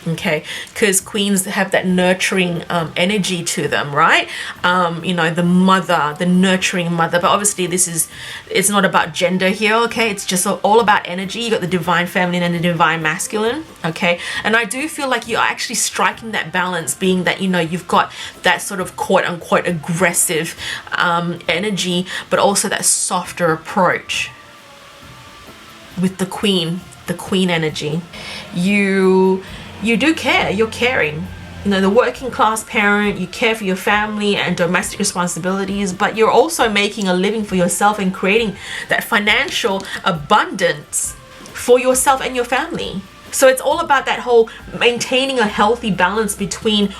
Okay, because queens have that nurturing energy to them, right? You know, the mother, the nurturing mother. But obviously it's not about gender here, okay? It's just all about energy. You got the divine feminine and the divine masculine, okay? And I do feel like you're actually striking that balance, being that, you know, you've got that sort of quote unquote aggressive energy, but also that softer approach with the queen energy. you do care. You're caring. You know, the working class parent, you care for your family and domestic responsibilities, but you're also making a living for yourself and creating that financial abundance for yourself and your family. So it's all about that whole maintaining a healthy balance between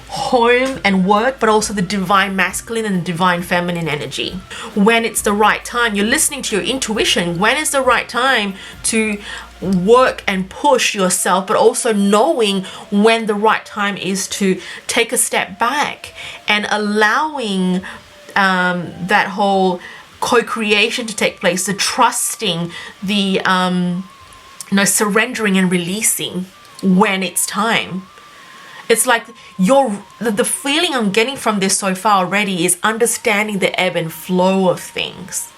home and work, but also the divine masculine and the divine feminine energy. When it's the right time, you're listening to your intuition. When is the right time to work and push yourself, but also knowing when the right time is to take a step back and allowing that whole co-creation to take place, the trusting, the surrendering and releasing when it's time. It's like the feeling I'm getting from this so far already is understanding the ebb and flow of things.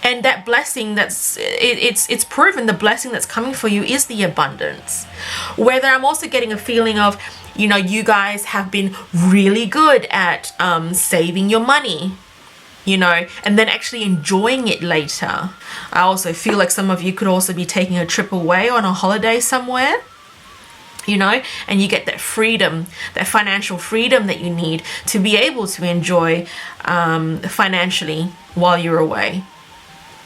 And that blessing it's proven, the blessing that's coming for you is the abundance. Whether I'm also getting a feeling of, you guys have been really good at saving your money, and then actually enjoying it later. I also feel like some of you could also be taking a trip away on a holiday somewhere. And you get that freedom, that financial freedom that you need to be able to enjoy financially while you're away.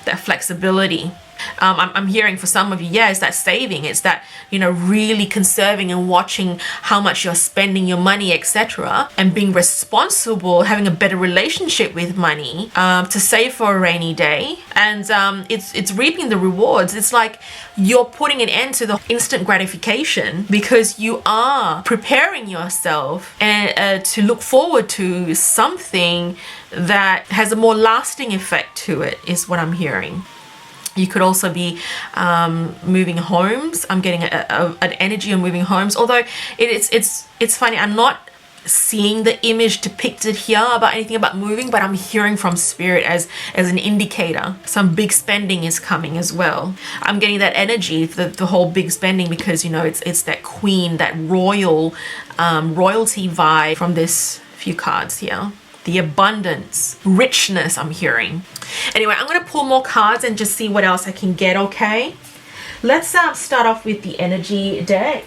That flexibility. I'm hearing for some of you, it's that saving. It's that, really conserving and watching how much you're spending your money, etc. And being responsible, having a better relationship with money to save for a rainy day. And it's reaping the rewards. It's like you're putting an end to the instant gratification because you are preparing yourself and to look forward to something that has a more lasting effect to it, is what I'm hearing. You could also be moving homes. I'm getting an energy of moving homes. Although it's funny, I'm not seeing the image depicted here about anything about moving, but I'm hearing from spirit as an indicator. Some big spending is coming as well. I'm getting that energy, the whole big spending, because it's that queen, that royalty vibe from this few cards here. The abundance, richness I'm hearing. Anyway, I'm going to pull more cards and just see what else I can get, okay? Let's start off with the energy deck.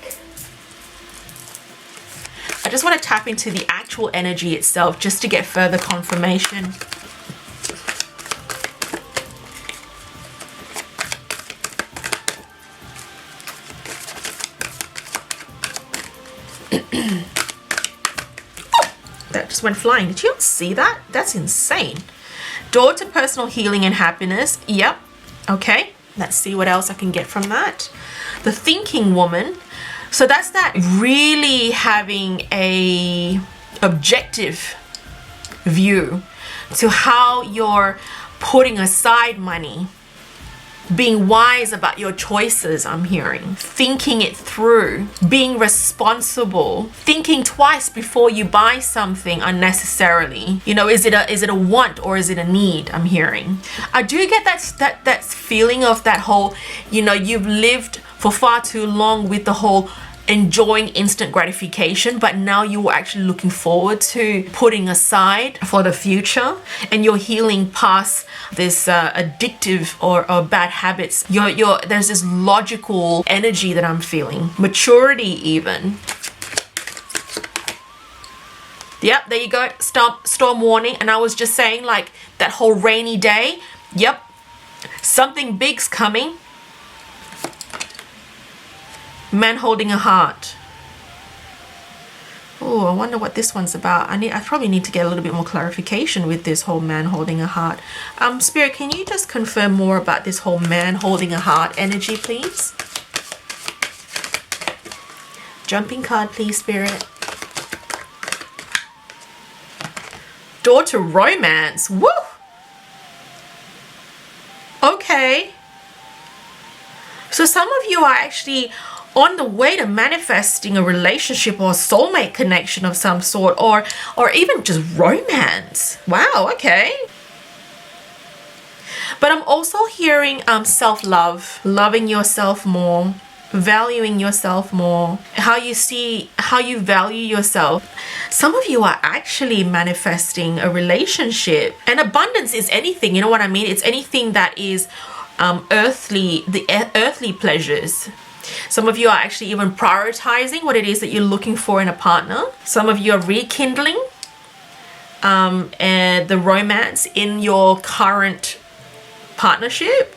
I just want to tap into the actual energy itself just to get further confirmation. That just went flying. Did you see that? That's insane. Door to personal healing and happiness. Yep. Okay. Let's see what else I can get from that. The thinking woman. So that's that really having a objective view to how you're putting aside money. Being wise about your choices, I'm hearing. Thinking it through. Being responsible. Thinking twice before you buy something unnecessarily. Is it a want or is it a need? I'm hearing. I do get that feeling of that whole, you've lived for far too long with the whole enjoying instant gratification, but now you're actually looking forward to putting aside for the future, and you're healing past this addictive or bad habits. There's this logical energy that I'm feeling, maturity even. Yep, there you go. Storm warning. And I was just saying, like, that whole rainy day. Yep, something big's coming. Man holding a heart. Oh, I wonder what this one's about. I probably need to get a little bit more clarification with this whole man holding a heart. Spirit, can you just confirm more about this whole man holding a heart energy, please? Jumping card, please, Spirit. Door to romance. Woo! Okay. So some of you are actually on the way to manifesting a relationship or a soulmate connection of some sort, or even just romance. Wow, okay. But I'm also hearing self-love, loving yourself more, valuing yourself more, how you value yourself. Some of you are actually manifesting a relationship. And abundance is anything, you know what I mean? It's anything that is earthly pleasures. Some of you are actually even prioritizing what it is that you're looking for in a partner. Some of you are rekindling and the romance in your current partnership.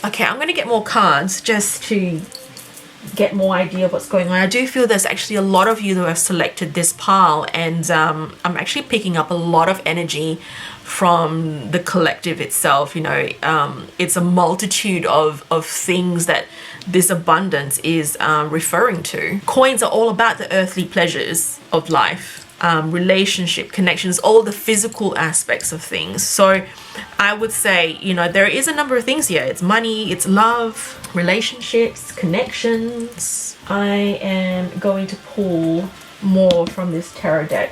Okay, I'm going to get more cards just to get more idea of what's going on. I do feel there's actually a lot of you that have selected this pile, and I'm actually picking up a lot of energy from the collective itself. You know, it's a multitude of things that this abundance is referring to. Coins are all about the earthly pleasures of life, relationship, connections, all the physical aspects of things. So I would say, you know, there is a number of things here. It's money, it's love, relationships, connections. I am going to pull more from this tarot deck,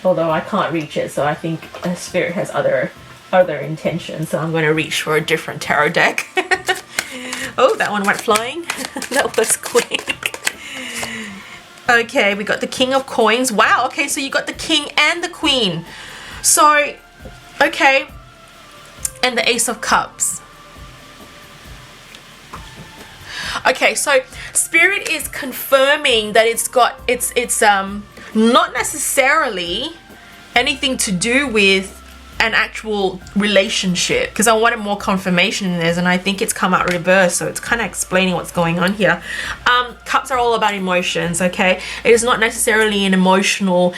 although I can't reach it, so I think Spirit has other intentions, so I'm going to reach for a different tarot deck. Oh, that one went flying. That was quick. Okay, we got the King of Coins. Wow, okay, so you got the King and the Queen. So, okay, and the Ace of Cups. Okay, so Spirit is confirming that it's not necessarily anything to do with an actual relationship, because I wanted more confirmation in this, and I think it's come out reverse, so it's kind of explaining what's going on here. Cups are all about emotions, okay? It is not necessarily an emotional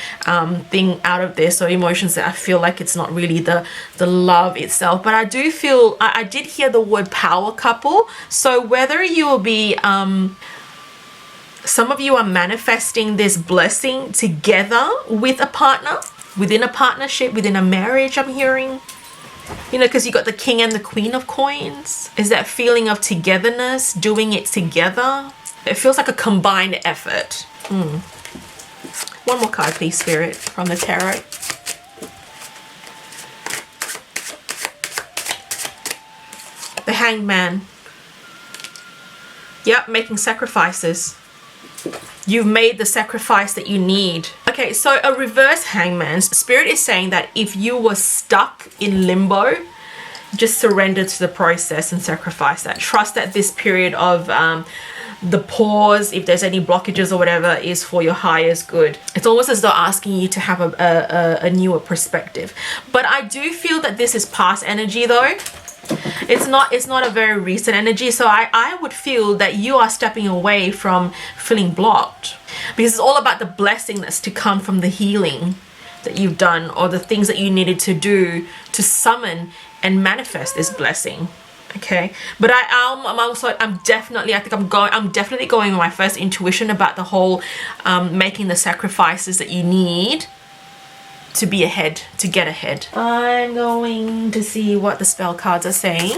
thing out of this, or emotions that I feel like it's not really the love itself, but I do feel, I did hear the word power couple. So whether you will be some of you are manifesting this blessing together with a partner, within a partnership, within a marriage, I'm hearing. You know, because you got the King and the Queen of Coins. Is that feeling of togetherness, doing it together? It feels like a combined effort. One more card, please, Spirit, from the tarot. The Hanged Man. Yep, making sacrifices. You've made the sacrifice that you need. Okay, so a reverse Hangman. Spirit is saying that if you were stuck in limbo, just surrender to the process and sacrifice that. Trust that this period of the pause, if there's any blockages or whatever, is for your highest good. It's almost as though asking you to have a newer perspective. But I do feel that this is past energy though. It's not a very recent energy, so I would feel that you are stepping away from feeling blocked, because it's all about the blessing that's to come from the healing that you've done, or the things that you needed to do to summon and manifest this blessing. Okay, but I'm definitely going with my first intuition about the whole making the sacrifices that you need to be ahead, to get ahead. I'm going to see what the spell cards are saying.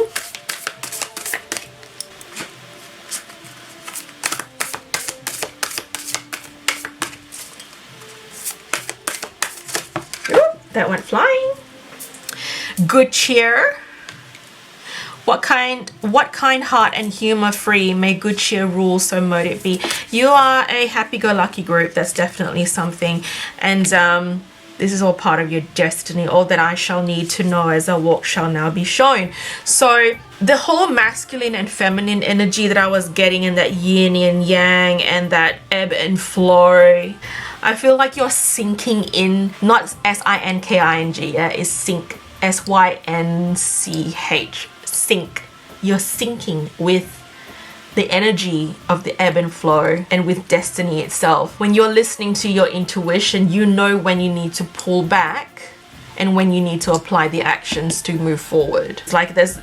Ooh, that went flying. Good cheer. What kind heart and humor free, may good cheer rule, so mote it be. You are a happy-go-lucky group. That's definitely something. And this is all part of your destiny. All that I shall need to know as I walk shall now be shown. So the whole masculine and feminine energy that I was getting, in that yin and yang and that ebb and flow, I feel like you're sinking in, not S-I-N-K-I-N-G, yeah, it's sink, S-Y-N-C-H, sink. You're sinking with the energy of the ebb and flow, and with destiny itself. When you're listening to your intuition, you know when you need to pull back and when you need to apply the actions to move forward. It's like there's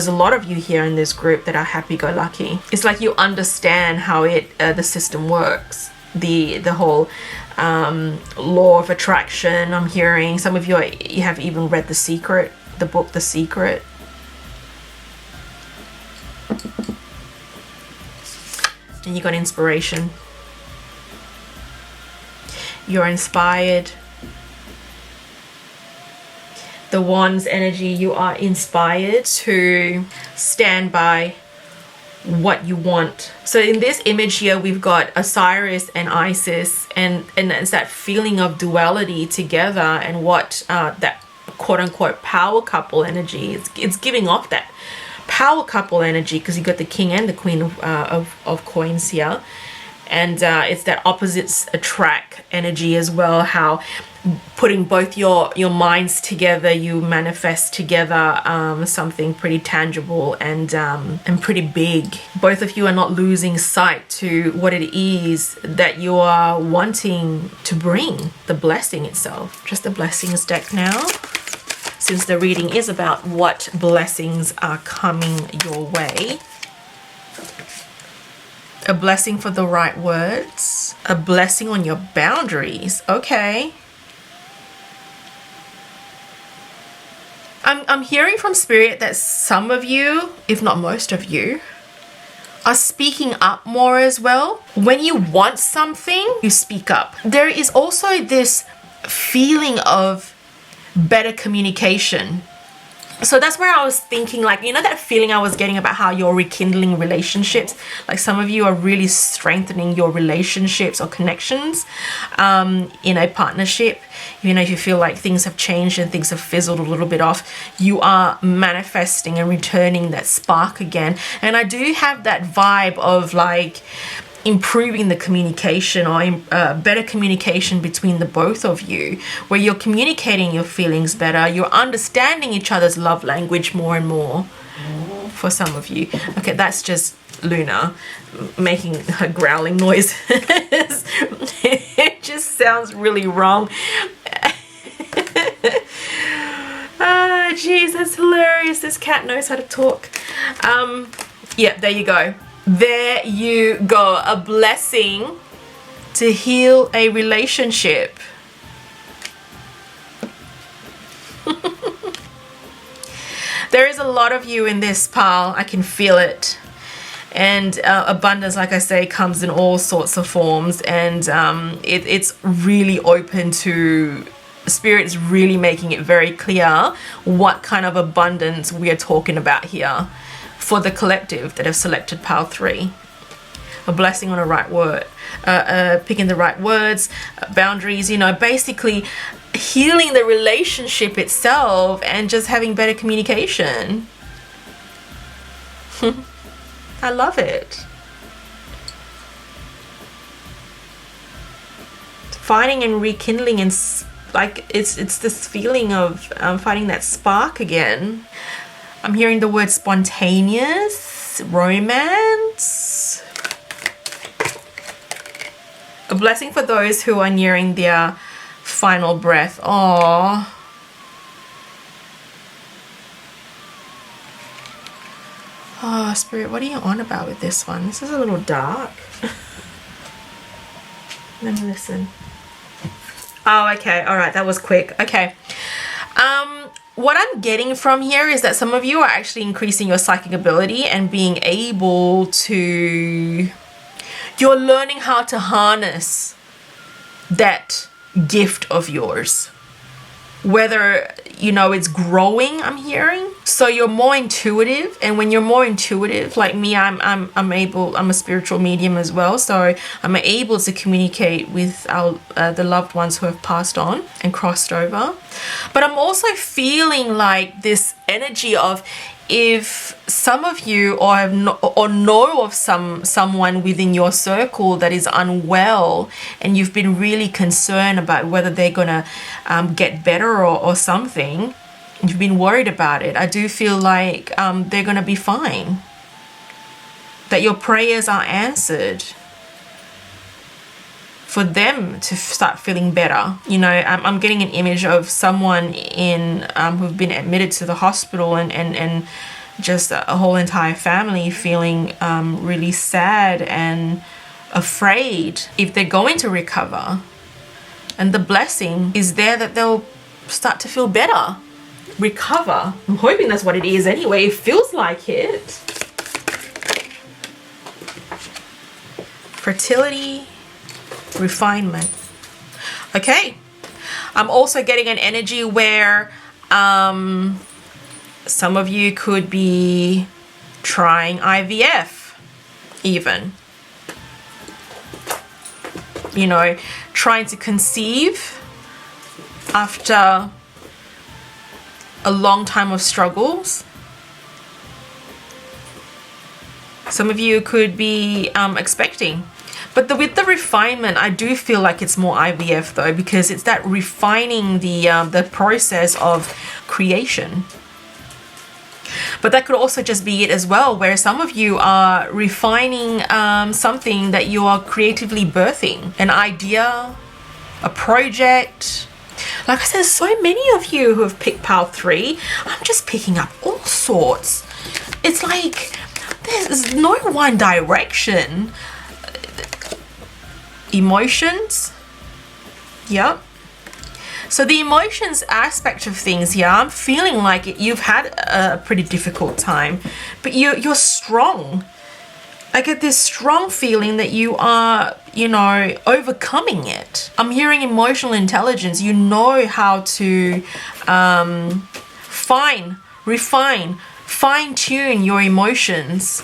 a lot of you here in this group that are happy-go-lucky. It's like you understand how the system works, the whole law of attraction. I'm hearing some of you have even read the book The Secret. And you got inspiration. You're inspired. The Wands energy, you are inspired to stand by what you want. So in this image here, we've got Osiris and Isis, and it's that feeling of duality together, and what that quote-unquote power couple energy, it's giving off that power couple energy, because you got the king and the queen of coins here. And it's that opposites attract energy as well, how putting both your minds together, you manifest together something pretty tangible and pretty big. Both of you are not losing sight to what it is that you are wanting to bring, the blessing itself. Just the blessings deck now, since the reading is about what blessings are coming your way. A blessing for the right words. A blessing on your boundaries. Okay. I'm hearing from Spirit that some of you, if not most of you, are speaking up more as well. When you want something, you speak up. There is also this feeling of better communication. So that's where I was thinking, like, you know, that feeling I was getting about how you're rekindling relationships. Like some of you are really strengthening your relationships or connections in a partnership. You know, if you feel like things have changed and things have fizzled a little bit off, you are manifesting and returning that spark again. And I do have that vibe of like improving the communication or better communication between the both of you, where you're communicating your feelings better, you're understanding each other's love language more and more for some of you. Okay, that's just Luna making her growling noises. It just sounds really wrong. Ah, jeez, that's hilarious. This cat knows how to talk. Yeah, there you go. There you go. A blessing to heal a relationship. There is a lot of you in this pile. I can feel it. And abundance, like I say, comes in all sorts of forms. And it's really open to... Spirit is really making it very clear what kind of abundance we are talking about here for the collective that have selected pile 3. A blessing on a right word, picking the right words, boundaries, you know, basically healing the relationship itself and just having better communication. I love it. Finding and rekindling, and like it's this feeling of finding that spark again. I'm hearing the word spontaneous, romance. A blessing for those who are nearing their final breath. Aww. Oh, Spirit, what are you on about with this one? This is a little dark. Let me listen. Oh, okay. All right. That was quick. Okay. What I'm getting from here is that some of you are actually increasing your psychic ability and being able to... You're learning how to harness that gift of yours. Whether, you know, it's growing, I'm hearing. So you're more intuitive, and when you're more intuitive, like me, I'm a spiritual medium as well, so I'm able to communicate with the loved ones who have passed on and crossed over. But I'm also feeling like this energy of, if some of you or know of someone within your circle that is unwell, and you've been really concerned about whether they're gonna get better or something, you've been worried about it, I do feel like they're gonna be fine, that your prayers are answered for them to start feeling better. You know, I'm getting an image of someone who've been admitted to the hospital and just a whole entire family feeling really sad and afraid if they're going to recover. And the blessing is there that they'll start to feel better, recover. I'm hoping that's what it is anyway. It feels like it. Fertility, refinement. Okay. I'm also getting an energy where some of you could be trying IVF even. You know, trying to conceive after a long time of struggles. Some of you could be expecting. But with the refinement, I do feel like it's more IVF though, because it's that refining the process of creation. But that could also just be it as well, where some of you are refining something that you are creatively birthing, an idea, a project. Like I said, so many of you who have picked Pile 3, I'm just picking up all sorts. It's like there's no one direction. Emotions. Yep. So the emotions aspect of things here, I'm feeling like you've had a pretty difficult time, but you're strong. I get this strong feeling that you are, you know, overcoming it. I'm hearing emotional intelligence. You know how to refine, fine-tune your emotions.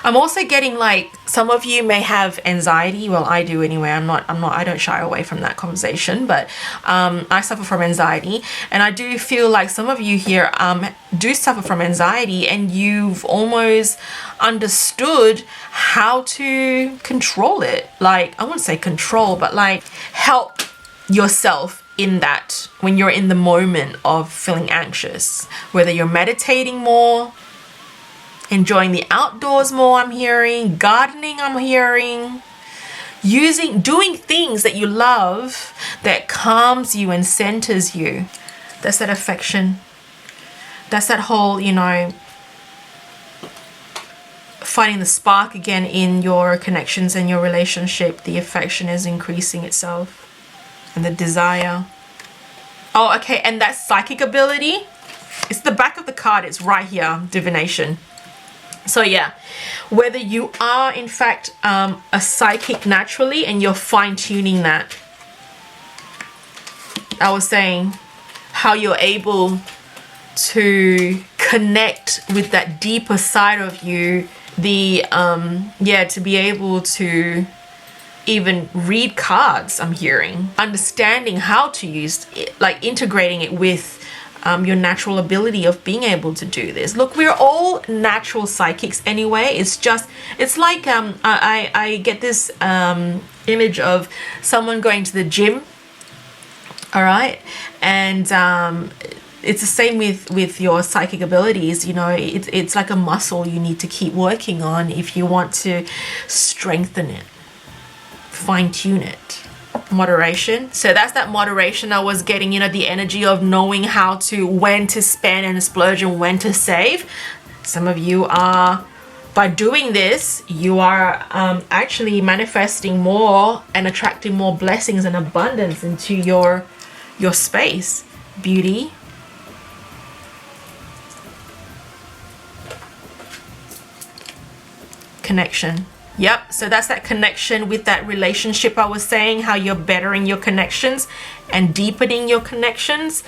I'm also getting like some of you may have anxiety. Well, I do anyway. I don't shy away from that conversation, but I suffer from anxiety, and I do feel like some of you here do suffer from anxiety, and you've almost understood how to control it. Like, I wouldn't say control, but like help yourself in that when you're in the moment of feeling anxious, whether you're meditating more, enjoying the outdoors more, I'm hearing, gardening, I'm hearing, doing things that you love that calms you and centers you. That's that affection. That's that whole, you know, finding the spark again in your connections and your relationship. The affection is increasing itself and the desire. Oh, okay, and that psychic ability, it's the back of the card. It's right here, divination. So yeah, whether you are in fact a psychic naturally and you're fine-tuning that. I was saying how you're able to connect with that deeper side of you, to be able to even read cards, I'm hearing, understanding how to use it, like integrating it with your natural ability of being able to do this. Look, we're all natural psychics anyway. It's like I get this image of someone going to the gym, all right, and it's the same with your psychic abilities. You know, it's like a muscle you need to keep working on if you want to strengthen it, fine-tune it. Moderation. So that's that moderation I was getting, you know, the energy of knowing when to spend and splurge and when to save. Some of you are, by doing this, you are actually manifesting more and attracting more blessings and abundance into your space. Beauty. Connection. Yep, so that's that connection with that relationship I was saying, how you're bettering your connections and deepening your connections.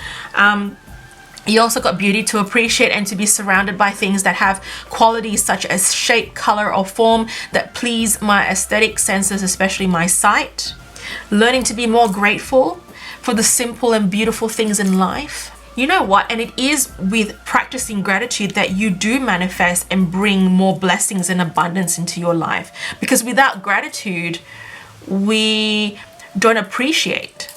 You also got beauty to appreciate and to be surrounded by things that have qualities such as shape, color, or form that please my aesthetic senses, especially my sight. Learning to be more grateful for the simple and beautiful things in life. You know what? And it is with practicing gratitude that you do manifest and bring more blessings and abundance into your life. Because without gratitude, we don't appreciate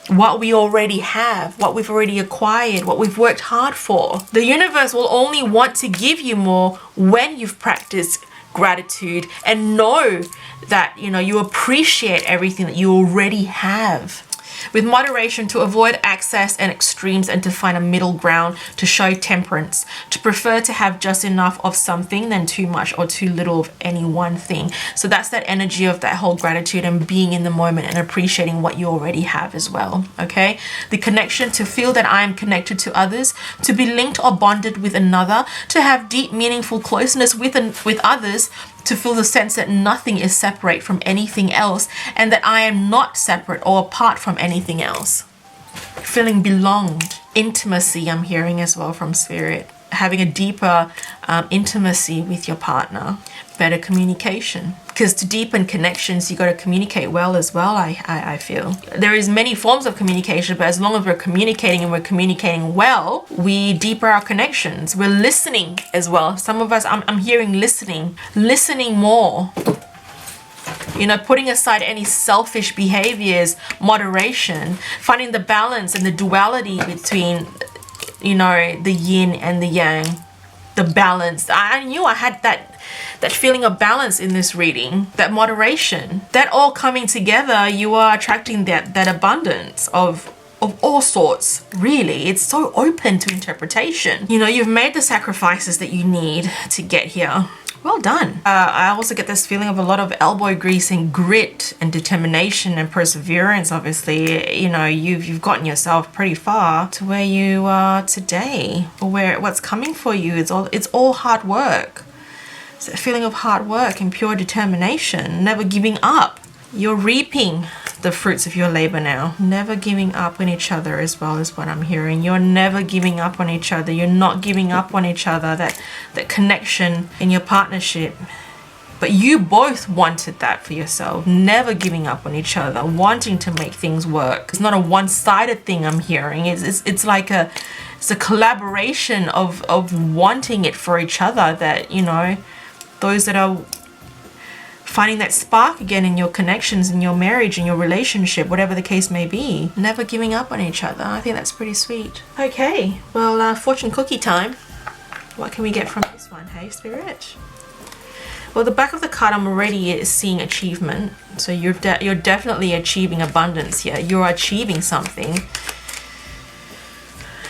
what we already have, what we've already acquired, what we've worked hard for. The universe will only want to give you more when you've practiced gratitude and know that, you know, you appreciate everything that you already have. With moderation, to avoid excess and extremes and to find a middle ground, to show temperance, to prefer to have just enough of something than too much or too little of any one thing. So that's that energy of that whole gratitude and being in the moment and appreciating what you already have as well. Okay, the connection, to feel that I am connected to others, to be linked or bonded with another, to have deep meaningful closeness with others, to feel the sense that nothing is separate from anything else and that I am not separate or apart from anything else. Feeling belonged. Intimacy, I'm hearing as well from spirit. having a deeper intimacy with your partner. Better communication, because to deepen connections you got to communicate well as well. I feel there is many forms of communication, but as long as we're communicating and we're communicating well, we deeper our connections. We're listening as well. Some of us, I'm hearing listening more, you know, putting aside any selfish behaviors, moderation, finding the balance and the duality between, you know, the yin and the yang, the balance. I knew I had that feeling of balance in this reading, that moderation, that all coming together. You are attracting that abundance of all sorts. Really, it's so open to interpretation. You know, you've made the sacrifices that you need to get here. Well done. I also get this feeling of a lot of elbow grease and grit and determination and perseverance. Obviously, you know, you've gotten yourself pretty far to where you are today, or what's coming for you. It's all hard work. It's a feeling of hard work and pure determination, never giving up. You're reaping the fruits of your labor now. Never giving up on each other as well is what I'm hearing. You're never giving up on each other. You're not giving up on each other, that connection in your partnership. But you both wanted that for yourself. Never giving up on each other, wanting to make things work. It's not a one-sided thing I'm hearing. It's like it's a collaboration of wanting it for each other, that, you know, those that are finding that spark again in your connections, in your marriage, in your relationship, whatever the case may be, never giving up on each other. I think that's pretty sweet. Okay, well, fortune cookie time. What can we get from this one, hey, Spirit? Well, the back of the card, I'm already seeing achievement. So you're definitely achieving abundance here. You're achieving something.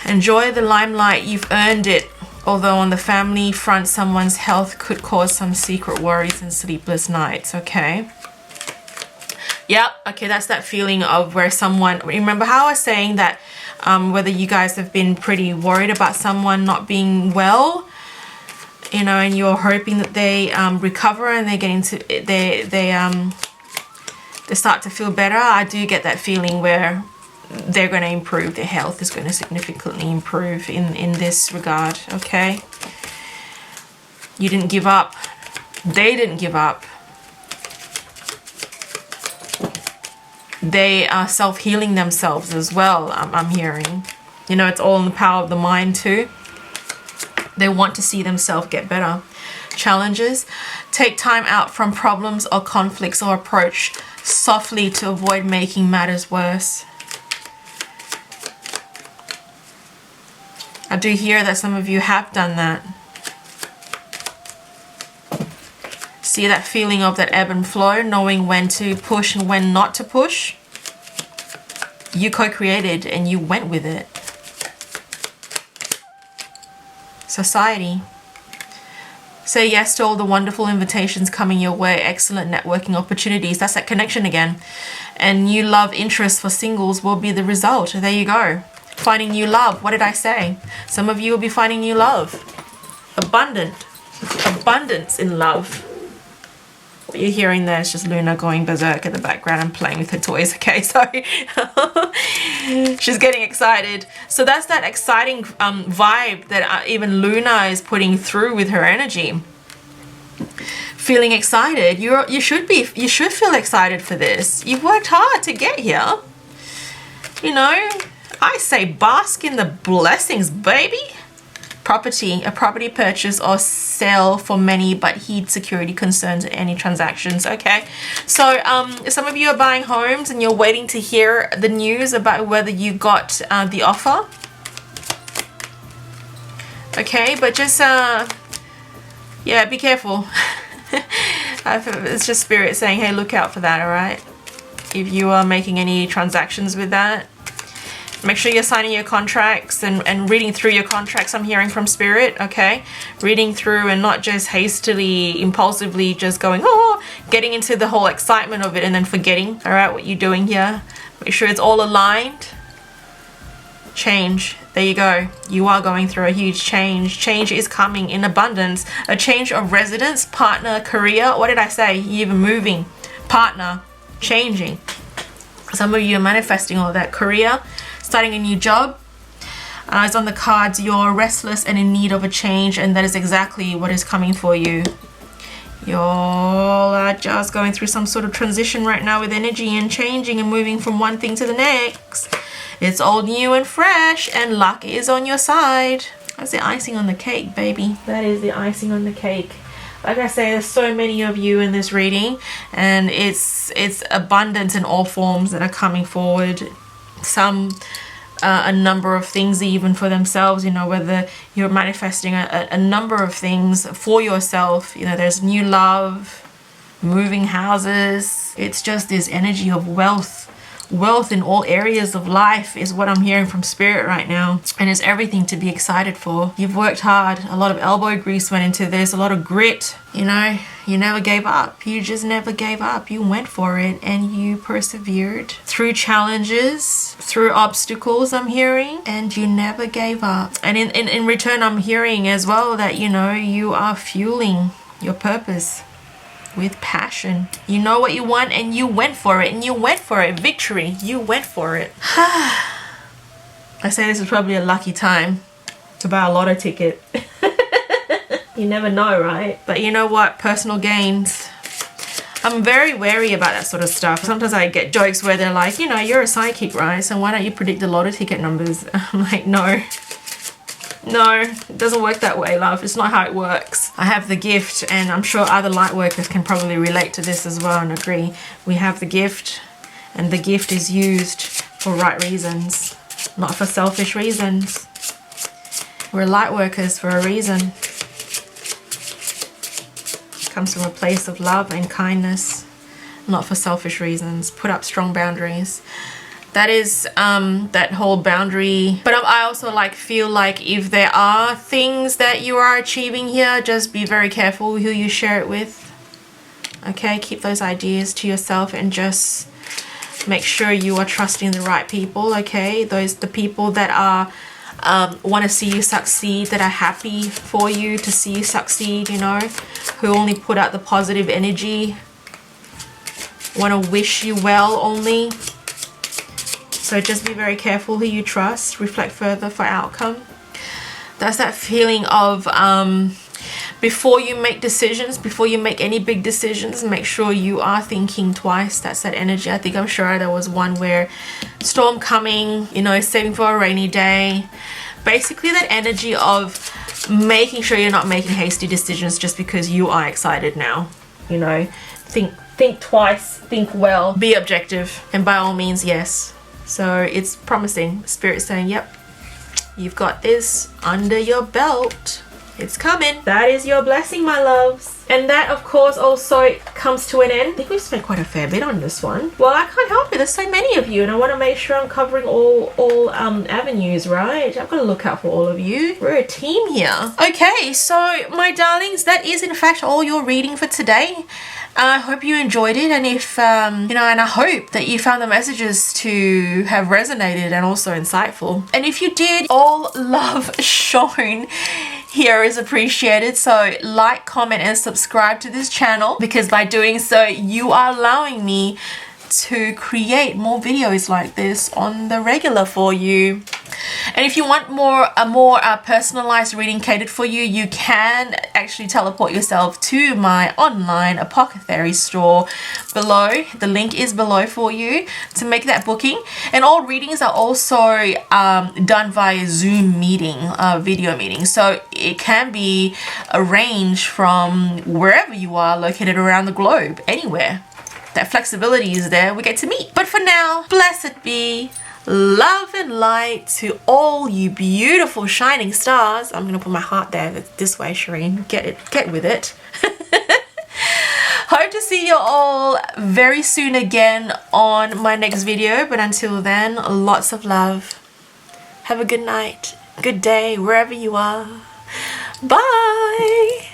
Enjoy the limelight. You've earned it. Although on the family front, someone's health could cause some secret worries and sleepless nights. Okay. Yep. Okay, that's that feeling of where someone... Remember how I was saying that whether you guys have been pretty worried about someone not being well, you know, and you're hoping that they recover and they get into... They start to feel better. I do get that feeling where they're going to improve. Their health is going to significantly improve in this regard. Okay, you didn't give up. They didn't give up. They are self-healing themselves as well. I'm hearing, you know, it's all in the power of the mind too. They want to see themselves get better. Challenges: take time out from problems or conflicts, or approach softly to avoid making matters worse. I do hear that some of you have done that. See that feeling of that ebb and flow, knowing when to push and when not to push. You co-created and you went with it. Society. Say yes to all the wonderful invitations coming your way. Excellent networking opportunities. That's that connection again. And new love interest for singles will be the result. There you go. Finding new love. What did I say? Some of you will be finding new love. Abundance in love. What you're hearing there is just Luna going berserk in the background and playing with her toys. Okay, sorry. She's getting excited. So that's that exciting vibe that even Luna is putting through with her energy. Feeling excited. You should feel excited for this. You've worked hard to get here. You know, I say bask in the blessings, baby. A property purchase or sale for many, but heed security concerns at any transactions. Okay, so some of you are buying homes and you're waiting to hear the news about whether you got the offer. Okay, but just yeah, be careful. It's just spirit saying, hey, look out for that. All right, if you are making any transactions with that, make sure you're signing your contracts and reading through your contracts. I'm hearing from spirit. Okay, reading through and not just hastily, impulsively just going, oh, getting into the whole excitement of it and then forgetting, all right, what you're doing here. Make sure it's all aligned. Change. There you go. You are going through a huge change. Change is coming in abundance. A change of residence, partner, career. What did I say? You're even moving. Partner. Changing. Some of you are manifesting all that. Career. Starting a new job. It's on the cards, you're restless and in need of a change, and that is exactly what is coming for you. You're just going through some sort of transition right now with energy and changing and moving from one thing to the next. It's all new and fresh, and luck is on your side. That's the icing on the cake, baby. That is the icing on the cake. Like I say, there's so many of you in this reading, and it's abundance in all forms that are coming forward. Some a number of things even for themselves, you know, whether you're manifesting a number of things for yourself. You know, there's new love, moving houses. It's just this energy of wealth in all areas of life is what I'm hearing from spirit right now, and it's everything to be excited for. You've worked hard, a lot of elbow grease went into this, a lot of grit, you know. You never gave up. You just never gave up. You went for it and you persevered through challenges, through obstacles, I'm hearing, and you never gave up. And in return, I'm hearing as well that, you know, you are fueling your purpose with passion. You know what you want and you went for it, and you went for it. Victory, you went for it. I say this is probably a lucky time to buy a lotto ticket. You never know, right? But you know what? Personal gains. I'm very wary about that sort of stuff. Sometimes I get jokes where they're like, you know, you're a psychic, right? So why don't you predict the lotto ticket numbers? I'm like, no. No, it doesn't work that way, love. It's not how it works. I have the gift, and I'm sure other light workers can probably relate to this as well and agree. We have the gift, and the gift is used for right reasons, not for selfish reasons. We're light workers for a reason. It comes from a place of love and kindness, not for selfish reasons. Put up strong boundaries. That is that whole boundary. But I also feel like if there are things that you are achieving here, just be very careful who you share it with. Okay, keep those ideas to yourself and just make sure you are trusting the right people. Okay, the people that are want to see you succeed, that are happy for you to see you succeed, you know, who only put out the positive energy, want to wish you well only. So just be very careful who you trust. Reflect further for outcome. That's that feeling of before you make decisions, before you make any big decisions, make sure you are thinking twice. That's that energy. I'm sure there was one where storm coming, you know, saving for a rainy day. Basically that energy of making sure you're not making hasty decisions just because you are excited now. You know, think twice, think well, be objective, and by all means, yes. So it's promising. Spirit's saying, yep, you've got this under your belt. It's coming. That is your blessing, my loves. And that, of course, also comes to an end. I think we've spent quite a fair bit on this one. Well, I can't help it. There's so many of you, and I want to make sure I'm covering all avenues, right? I've got to look out for all of you. We're a team here. Okay, so my darlings, that is in fact all your reading for today. I hope you enjoyed it, and if you know, and I hope that you found the messages to have resonated and also insightful. And if you did, all love shown here is appreciated. So like, comment, and subscribe to this channel, because by doing so, you are allowing me to create more videos like this on the regular for you. And if you want a more personalized reading catered for you, you can actually teleport yourself to my online apothecary store below. The link is below for you to make that booking. And all readings are also done via Zoom meeting, video meeting. So it can be arranged from wherever you are located around the globe, anywhere. That flexibility is there. We get to meet. But for now, blessed be. Love and light to all you beautiful shining stars. I'm gonna put my heart there this way, Shireen. Get with it. Hope to see you all very soon again on my next video. But until then, lots of love. Have a good night, good day, wherever you are. Bye.